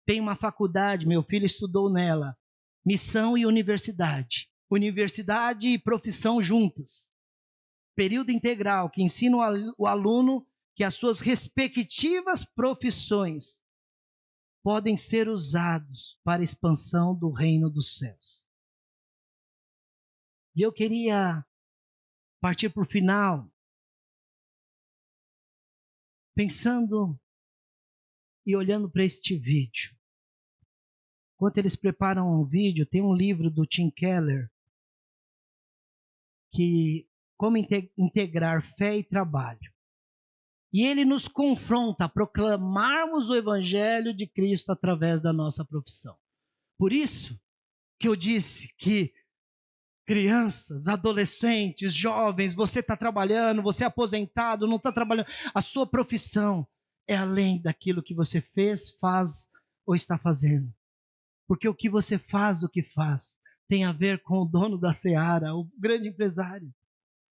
Speaker 1: Tem uma faculdade, meu filho estudou nela, missão e universidade. Universidade e profissão juntas. Período integral, que ensina o aluno que as suas respectivas profissões podem ser usados para a expansão do reino dos céus. E eu queria partir para o final, pensando e olhando para este vídeo. Enquanto eles preparam um vídeo, tem um livro do Tim Keller, que como integrar fé e trabalho. E ele nos confronta a proclamarmos o evangelho de Cristo através da nossa profissão. Por isso que eu disse que crianças, adolescentes, jovens, você está trabalhando, você é aposentado, não está trabalhando, a sua profissão é além daquilo que você fez, faz ou está fazendo. Porque o que você faz, tem a ver com o dono da seara, o grande empresário.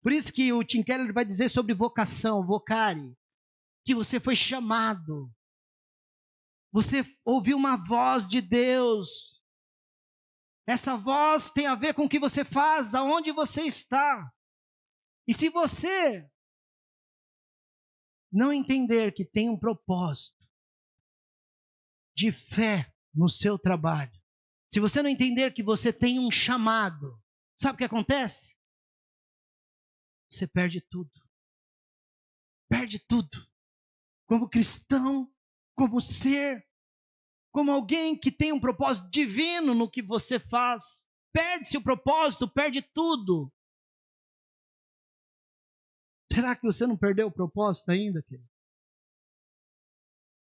Speaker 1: Por isso que o Tim Keller vai dizer sobre vocação, vocare, que você foi chamado. Você ouviu uma voz de Deus. Essa voz tem a ver com o que você faz, aonde você está. E se você não entender que tem um propósito de fé no seu trabalho, se você não entender que você tem um chamado, sabe o que acontece? Você perde tudo. Perde tudo. Como cristão, como ser, como alguém que tem um propósito divino no que você faz. Perde-se o propósito, perde tudo. Será que você não perdeu o propósito ainda, querido?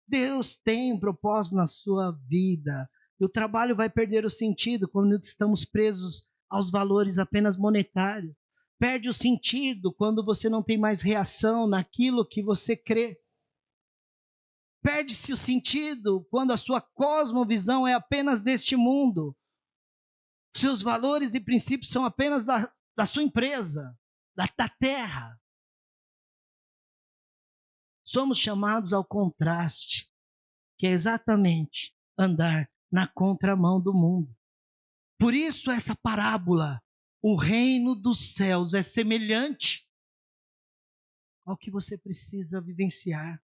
Speaker 1: Deus tem um propósito na sua vida. E o trabalho vai perder o sentido quando estamos presos aos valores apenas monetários. Perde o sentido quando você não tem mais reação naquilo que você crê. Perde-se o sentido quando a sua cosmovisão é apenas deste mundo. Seus valores e princípios são apenas da sua empresa, da terra. Somos chamados ao contraste, que é exatamente andar na contramão do mundo. Por isso essa parábola, o reino dos céus é semelhante ao que você precisa vivenciar.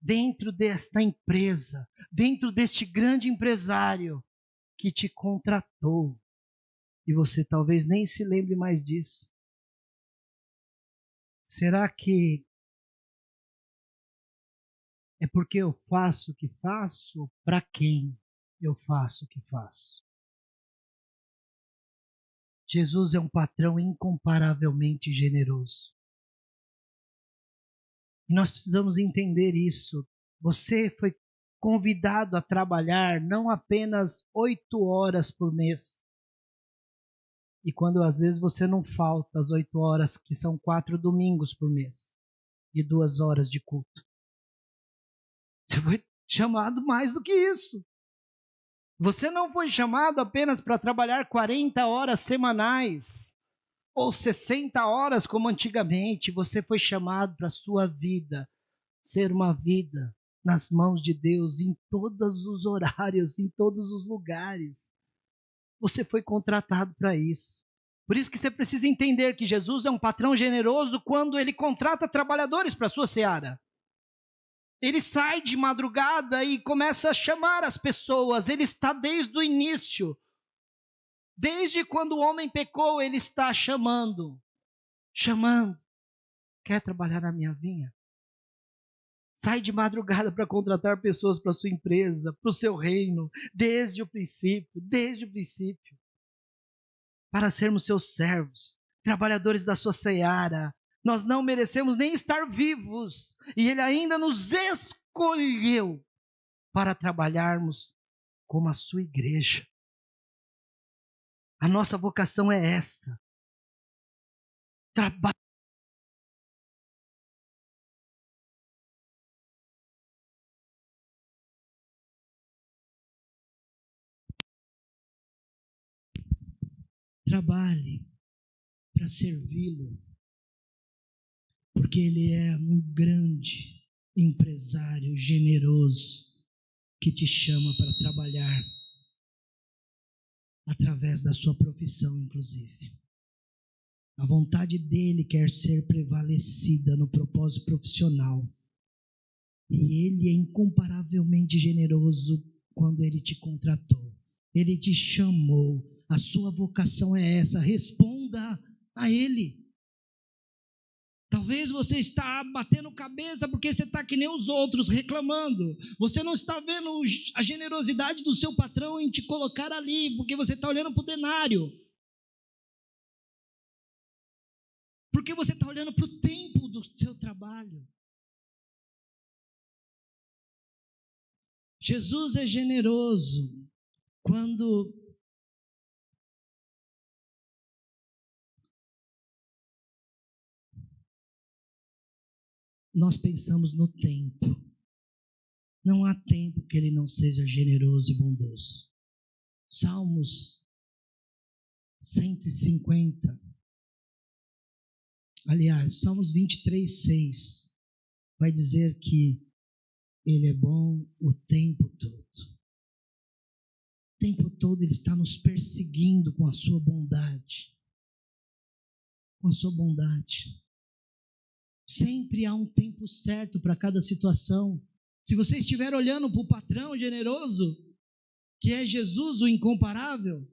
Speaker 1: Dentro desta empresa, dentro deste grande empresário que te contratou. E você talvez nem se lembre mais disso. Será que é porque eu faço o que faço? Para quem eu faço o que faço? Jesus é um patrão incomparavelmente generoso. E nós precisamos entender isso. Você foi convidado a trabalhar não apenas 8 horas por mês. E quando às vezes você não falta as 8 horas, que são 4 domingos por mês, e 2 horas de culto. Você foi chamado mais do que isso. Você não foi chamado apenas para trabalhar 40 horas semanais, ou 60 horas como antigamente. Você foi chamado para a sua vida ser uma vida nas mãos de Deus, em todos os horários, em todos os lugares. Você foi contratado para isso. Por isso que você precisa entender que Jesus é um patrão generoso quando ele contrata trabalhadores para a sua seara. Ele sai de madrugada e começa a chamar as pessoas. Ele está desde o início. Desde quando o homem pecou, ele está chamando. Chamando. Quer trabalhar na minha vinha? Sai de madrugada para contratar pessoas para a sua empresa, para o seu reino, desde o princípio. Para sermos seus servos, trabalhadores da sua seara. Nós não merecemos nem estar vivos, e Ele ainda nos escolheu para trabalharmos como a sua igreja. A nossa vocação é essa. Trabalhe para servi-lo, porque Ele é um grande empresário generoso que te chama para trabalhar através da sua profissão, inclusive. A vontade dele quer ser prevalecida no propósito profissional. E Ele é incomparavelmente generoso quando Ele te contratou. Ele te chamou. A sua vocação é essa. Responda a Ele. Talvez você está batendo cabeça porque você está que nem os outros, reclamando. Você não está vendo a generosidade do seu patrão em te colocar ali, porque você está olhando para o denário. Porque você está olhando para o tempo do seu trabalho. Jesus é generoso quando nós pensamos no tempo. Não há tempo que ele não seja generoso e bondoso. Salmos 150. Aliás, Salmos 23:6 vai dizer que ele é bom o tempo todo. O tempo todo ele está nos perseguindo com a sua bondade. Com a sua bondade. Sempre há um tempo certo para cada situação. Se você estiver olhando para o patrão generoso, que é Jesus, o incomparável,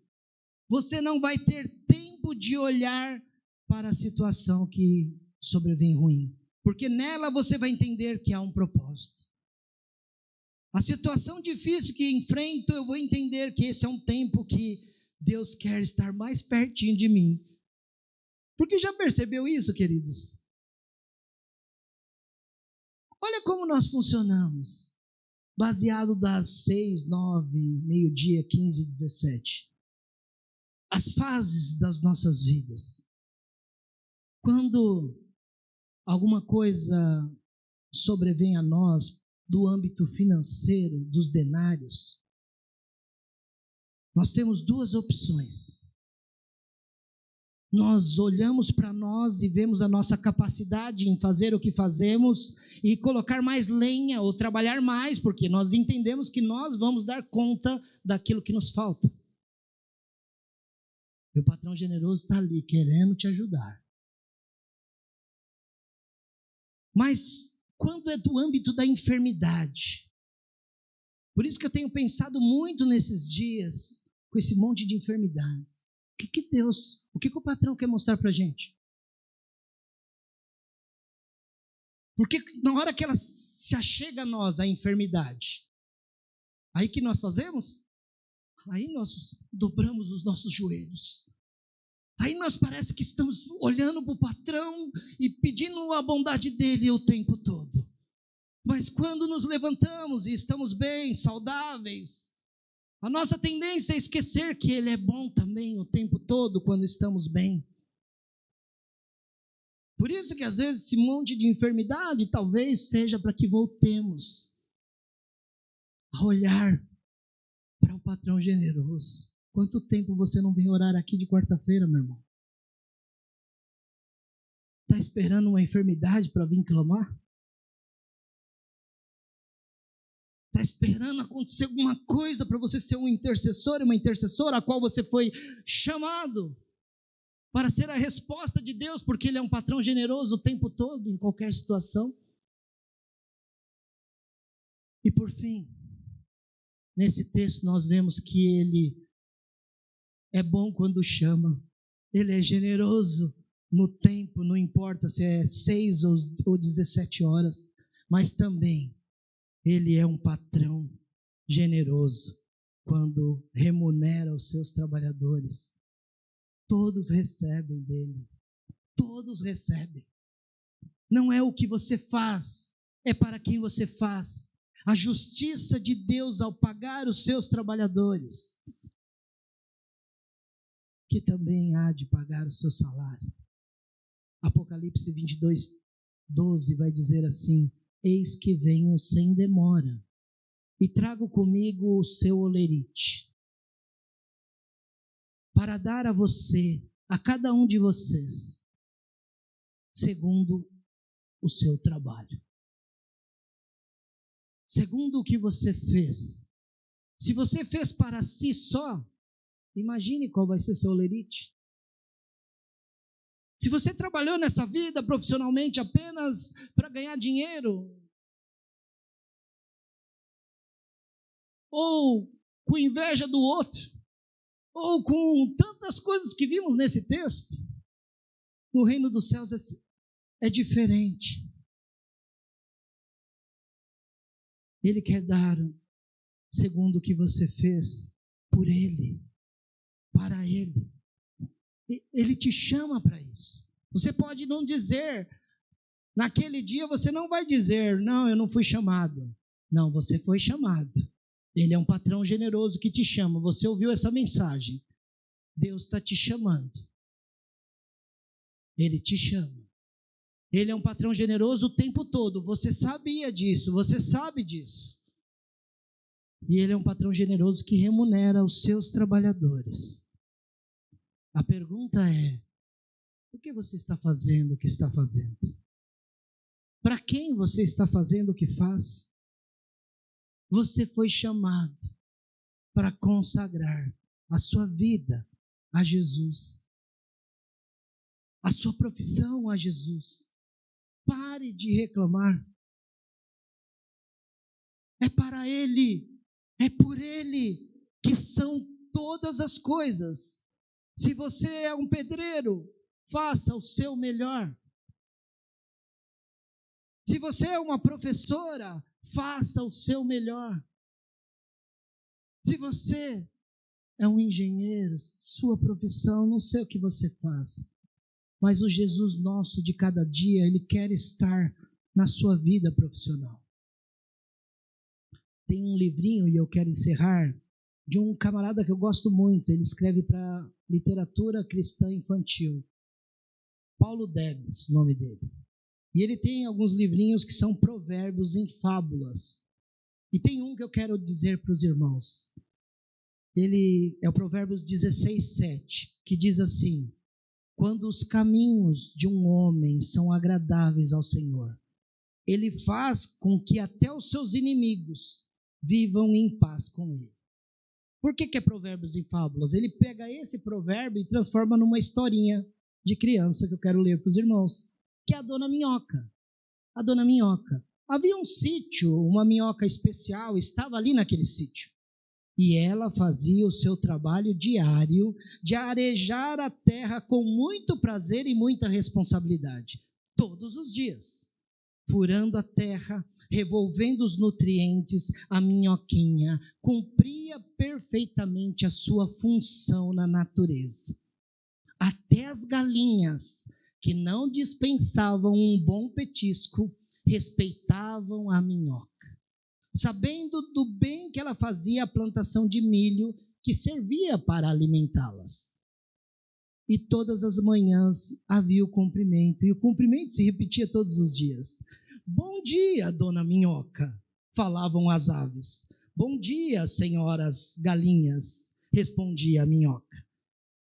Speaker 1: você não vai ter tempo de olhar para a situação que sobrevém ruim. Porque nela você vai entender que há um propósito. A situação difícil que enfrento, eu vou entender que esse é um tempo que Deus quer estar mais pertinho de mim. Porque já percebeu isso, queridos? Olha como nós funcionamos, baseado das 6, 9, meio-dia, 15, 17. As fases das nossas vidas. Quando alguma coisa sobrevém a nós, do âmbito financeiro, dos denários, nós temos duas opções. Nós olhamos para nós e vemos a nossa capacidade em fazer o que fazemos e colocar mais lenha ou trabalhar mais, porque nós entendemos que nós vamos dar conta daquilo que nos falta. E o patrão generoso está ali querendo te ajudar. Mas quando é do âmbito da enfermidade, por isso que eu tenho pensado muito nesses dias com esse monte de enfermidades. O que o patrão quer mostrar para a gente? Porque na hora que ela se achega a nós, a enfermidade, aí que nós fazemos? Aí nós dobramos os nossos joelhos. Aí nós parece que estamos olhando para o patrão e pedindo a bondade dele o tempo todo. Mas quando nos levantamos e estamos bem, saudáveis, a nossa tendência é esquecer que ele é bom também o tempo todo quando estamos bem. Por isso que às vezes esse monte de enfermidade talvez seja para que voltemos a olhar para o patrão generoso. Quanto tempo você não vem orar aqui de quarta-feira, meu irmão? Está esperando uma enfermidade para vir clamar? Está esperando acontecer alguma coisa para você ser um intercessor e uma intercessora a qual você foi chamado para ser a resposta de Deus, porque Ele é um patrão generoso o tempo todo, em qualquer situação. E por fim, nesse texto nós vemos que Ele é bom quando chama, Ele é generoso no tempo, não importa se é 6 ou 17 horas, mas também Ele é um patrão generoso quando remunera os seus trabalhadores. Todos recebem dele. Todos recebem. Não é o que você faz, é para quem você faz. A justiça de Deus ao pagar os seus trabalhadores, que também há de pagar o seu salário. Apocalipse 22:12 vai dizer assim: eis que venho sem demora, e trago comigo o seu olerite, para dar a você, a cada um de vocês, segundo o seu trabalho. Segundo o que você fez. Se você fez para si só, imagine qual vai ser seu olerite. Se você trabalhou nessa vida profissionalmente apenas para ganhar dinheiro, ou com inveja do outro, ou com tantas coisas que vimos nesse texto, no reino dos céus é diferente. Ele quer dar segundo o que você fez por Ele, para Ele. Ele te chama para isso. Você pode não dizer Naquele dia você não vai dizer, não, eu não fui chamado. Não, você foi chamado. Ele é um patrão generoso que te chama. Você ouviu essa mensagem. Deus está te chamando. Ele te chama. Ele é um patrão generoso o tempo todo. Você sabia disso, você sabe disso. E ele é um patrão generoso que remunera os seus trabalhadores. A pergunta é, por que você está fazendo o que está fazendo? Para quem você está fazendo o que faz? Você foi chamado para consagrar a sua vida a Jesus, a sua profissão a Jesus. Pare de reclamar. É para Ele, é por Ele que são todas as coisas. Se você é um pedreiro, faça o seu melhor. Se você é uma professora, faça o seu melhor. Se você é um engenheiro, sua profissão, não sei o que você faz, mas o Jesus nosso de cada dia, Ele quer estar na sua vida profissional. Tem um livrinho, e eu quero encerrar, de um camarada que eu gosto muito, ele escreve para literatura cristã infantil. Paulo Debs, o nome dele. E ele tem alguns livrinhos que são provérbios em fábulas. E tem um que eu quero dizer para os irmãos. Ele é o Provérbios 16:7, que diz assim: quando os caminhos de um homem são agradáveis ao Senhor, Ele faz com que até os seus inimigos vivam em paz com Ele. Por que é Provérbios em fábulas? Ele pega esse provérbio e transforma numa historinha de criança que eu quero ler para os irmãos, que é a Dona Minhoca. A Dona Minhoca. Havia um sítio, uma minhoca especial estava ali naquele sítio. E ela fazia o seu trabalho diário de arejar a terra com muito prazer e muita responsabilidade, todos os dias. Furando a terra, revolvendo os nutrientes, a minhoquinha cumpria perfeitamente a sua função na natureza. Até as galinhas, que não dispensavam um bom petisco, respeitavam a minhoca, sabendo do bem que ela fazia à plantação de milho, que servia para alimentá-las. E todas as manhãs havia o cumprimento, e o cumprimento se repetia todos os dias. Bom dia, Dona Minhoca, falavam as aves. Bom dia, senhoras galinhas, respondia a minhoca.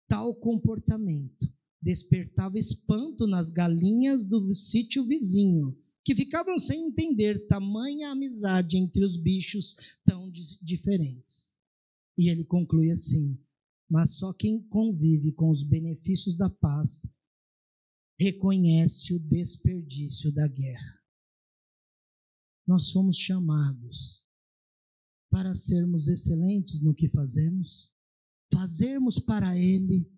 Speaker 1: Tal comportamento despertava espanto nas galinhas do sítio vizinho, que ficavam sem entender tamanha amizade entre os bichos tão diferentes. E ele conclui assim: mas só quem convive com os benefícios da paz reconhece o desperdício da guerra. Nós somos chamados para sermos excelentes no que fazemos, fazermos para Ele,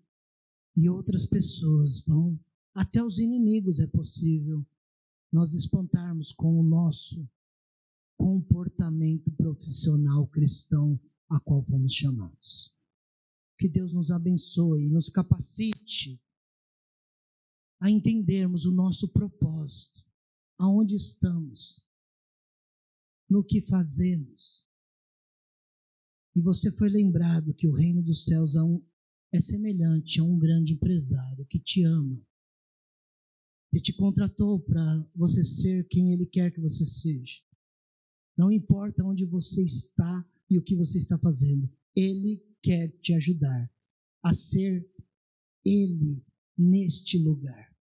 Speaker 1: e outras pessoas vão, até os inimigos é possível, nós espantarmos com o nosso comportamento profissional cristão a qual fomos chamados. Que Deus nos abençoe e nos capacite a entendermos o nosso propósito, aonde estamos, no que fazemos. E você foi lembrado que o reino dos céus é semelhante a um grande empresário que te ama, que te contratou para você ser quem Ele quer que você seja. Não importa onde você está e o que você está fazendo, Ele quer te ajudar a ser Ele neste lugar,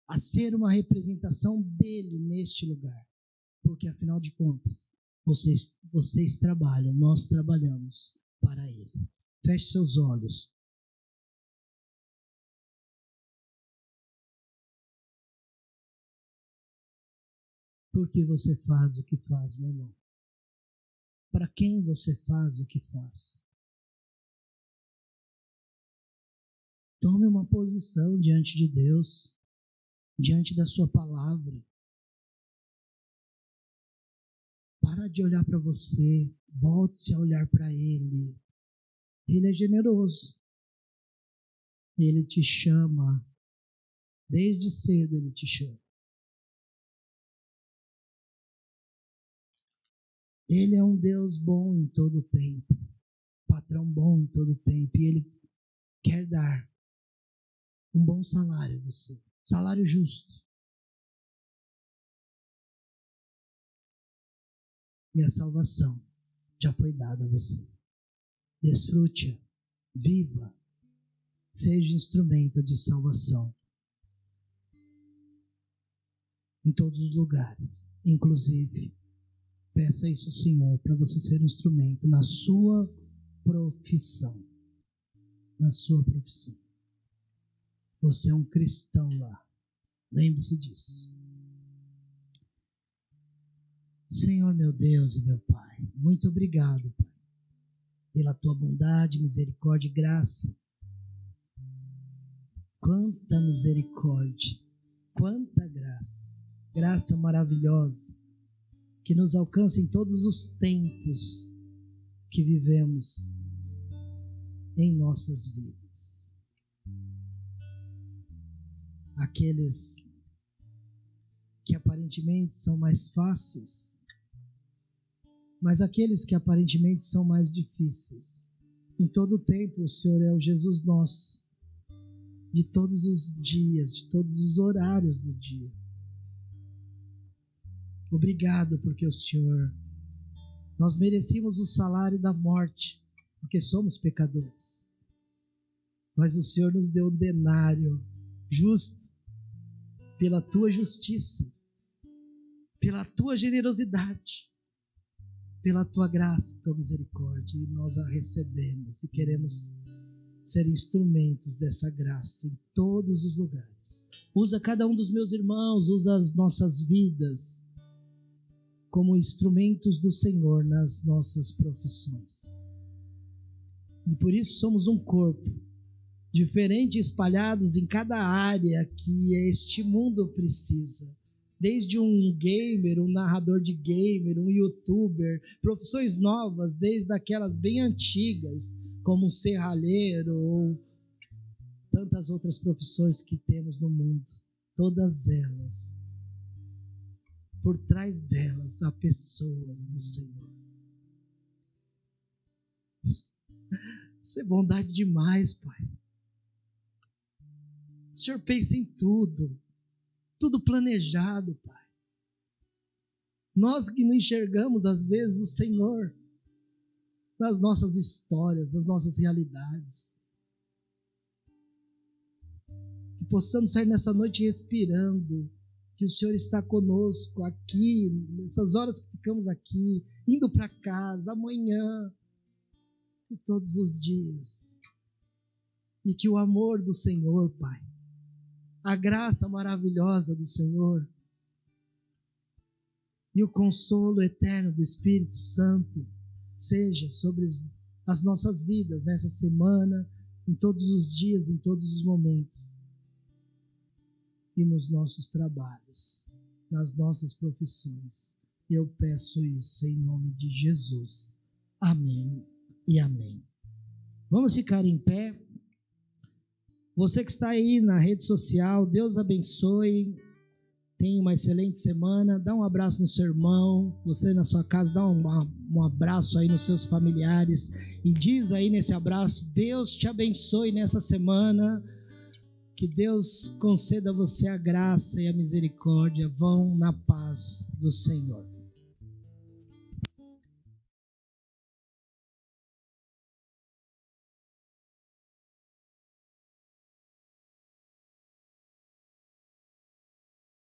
Speaker 1: a ser uma representação dEle neste lugar, porque afinal de contas, vocês trabalham, nós trabalhamos para Ele. Feche seus olhos. Por que você faz o que faz, meu irmão? Para quem você faz o que faz? Tome uma posição diante de Deus, diante da sua palavra. Para de olhar para você, volte-se a olhar para Ele. Ele é generoso. Ele te chama, desde cedo Ele te chama. Ele é um Deus bom em todo o tempo, patrão bom em todo o tempo, e Ele quer dar um bom salário a você, salário justo. E a salvação já foi dada a você. Desfrute-a, viva, seja instrumento de salvação em todos os lugares, inclusive peça isso ao Senhor para você ser um instrumento na sua profissão. Na sua profissão. Você é um cristão lá. Lembre-se disso. Senhor, meu Deus e meu Pai, muito obrigado, Pai, pela tua bondade, misericórdia e graça. Quanta misericórdia, quanta graça, graça maravilhosa, que nos alcança em todos os tempos que vivemos em nossas vidas. Aqueles que aparentemente são mais fáceis, mas aqueles que aparentemente são mais difíceis. Em todo o tempo, o Senhor é o Jesus nosso, de todos os dias, de todos os horários do dia. Obrigado porque o Senhor, nós merecíamos o salário da morte, porque somos pecadores. Mas o Senhor nos deu um denário justo, pela tua justiça, pela tua generosidade, pela tua graça e tua misericórdia, e nós a recebemos e queremos ser instrumentos dessa graça em todos os lugares. Usa cada um dos meus irmãos, usa as nossas vidas como instrumentos do Senhor nas nossas profissões. E por isso somos um corpo, diferente, espalhados em cada área que este mundo precisa. Desde um gamer, um narrador de gamer, um youtuber, profissões novas, desde aquelas bem antigas, como um serralheiro ou tantas outras profissões que temos no mundo. Todas elas, por trás delas, há pessoas do Senhor. Isso é bondade demais, Pai. O Senhor pensa em tudo, tudo planejado, Pai. Nós que não enxergamos, às vezes, o Senhor nas nossas histórias, nas nossas realidades. Que possamos sair nessa noite respirando, que o Senhor está conosco aqui, nessas horas que ficamos aqui, indo para casa, amanhã e todos os dias. E que o amor do Senhor, Pai, a graça maravilhosa do Senhor e o consolo eterno do Espírito Santo seja sobre as nossas vidas nessa semana, em todos os dias, em todos os momentos, e nos nossos trabalhos, nas nossas profissões. Eu peço isso em nome de Jesus. Amém e amém. Vamos ficar em pé. Você que está aí na rede social, Deus abençoe. Tenha uma excelente semana. Dá um abraço no seu irmão. Você na sua casa, dá um abraço aí nos seus familiares. E diz aí nesse abraço: Deus te abençoe nessa semana. Que Deus conceda a você a graça e a misericórdia. Vão na paz do Senhor.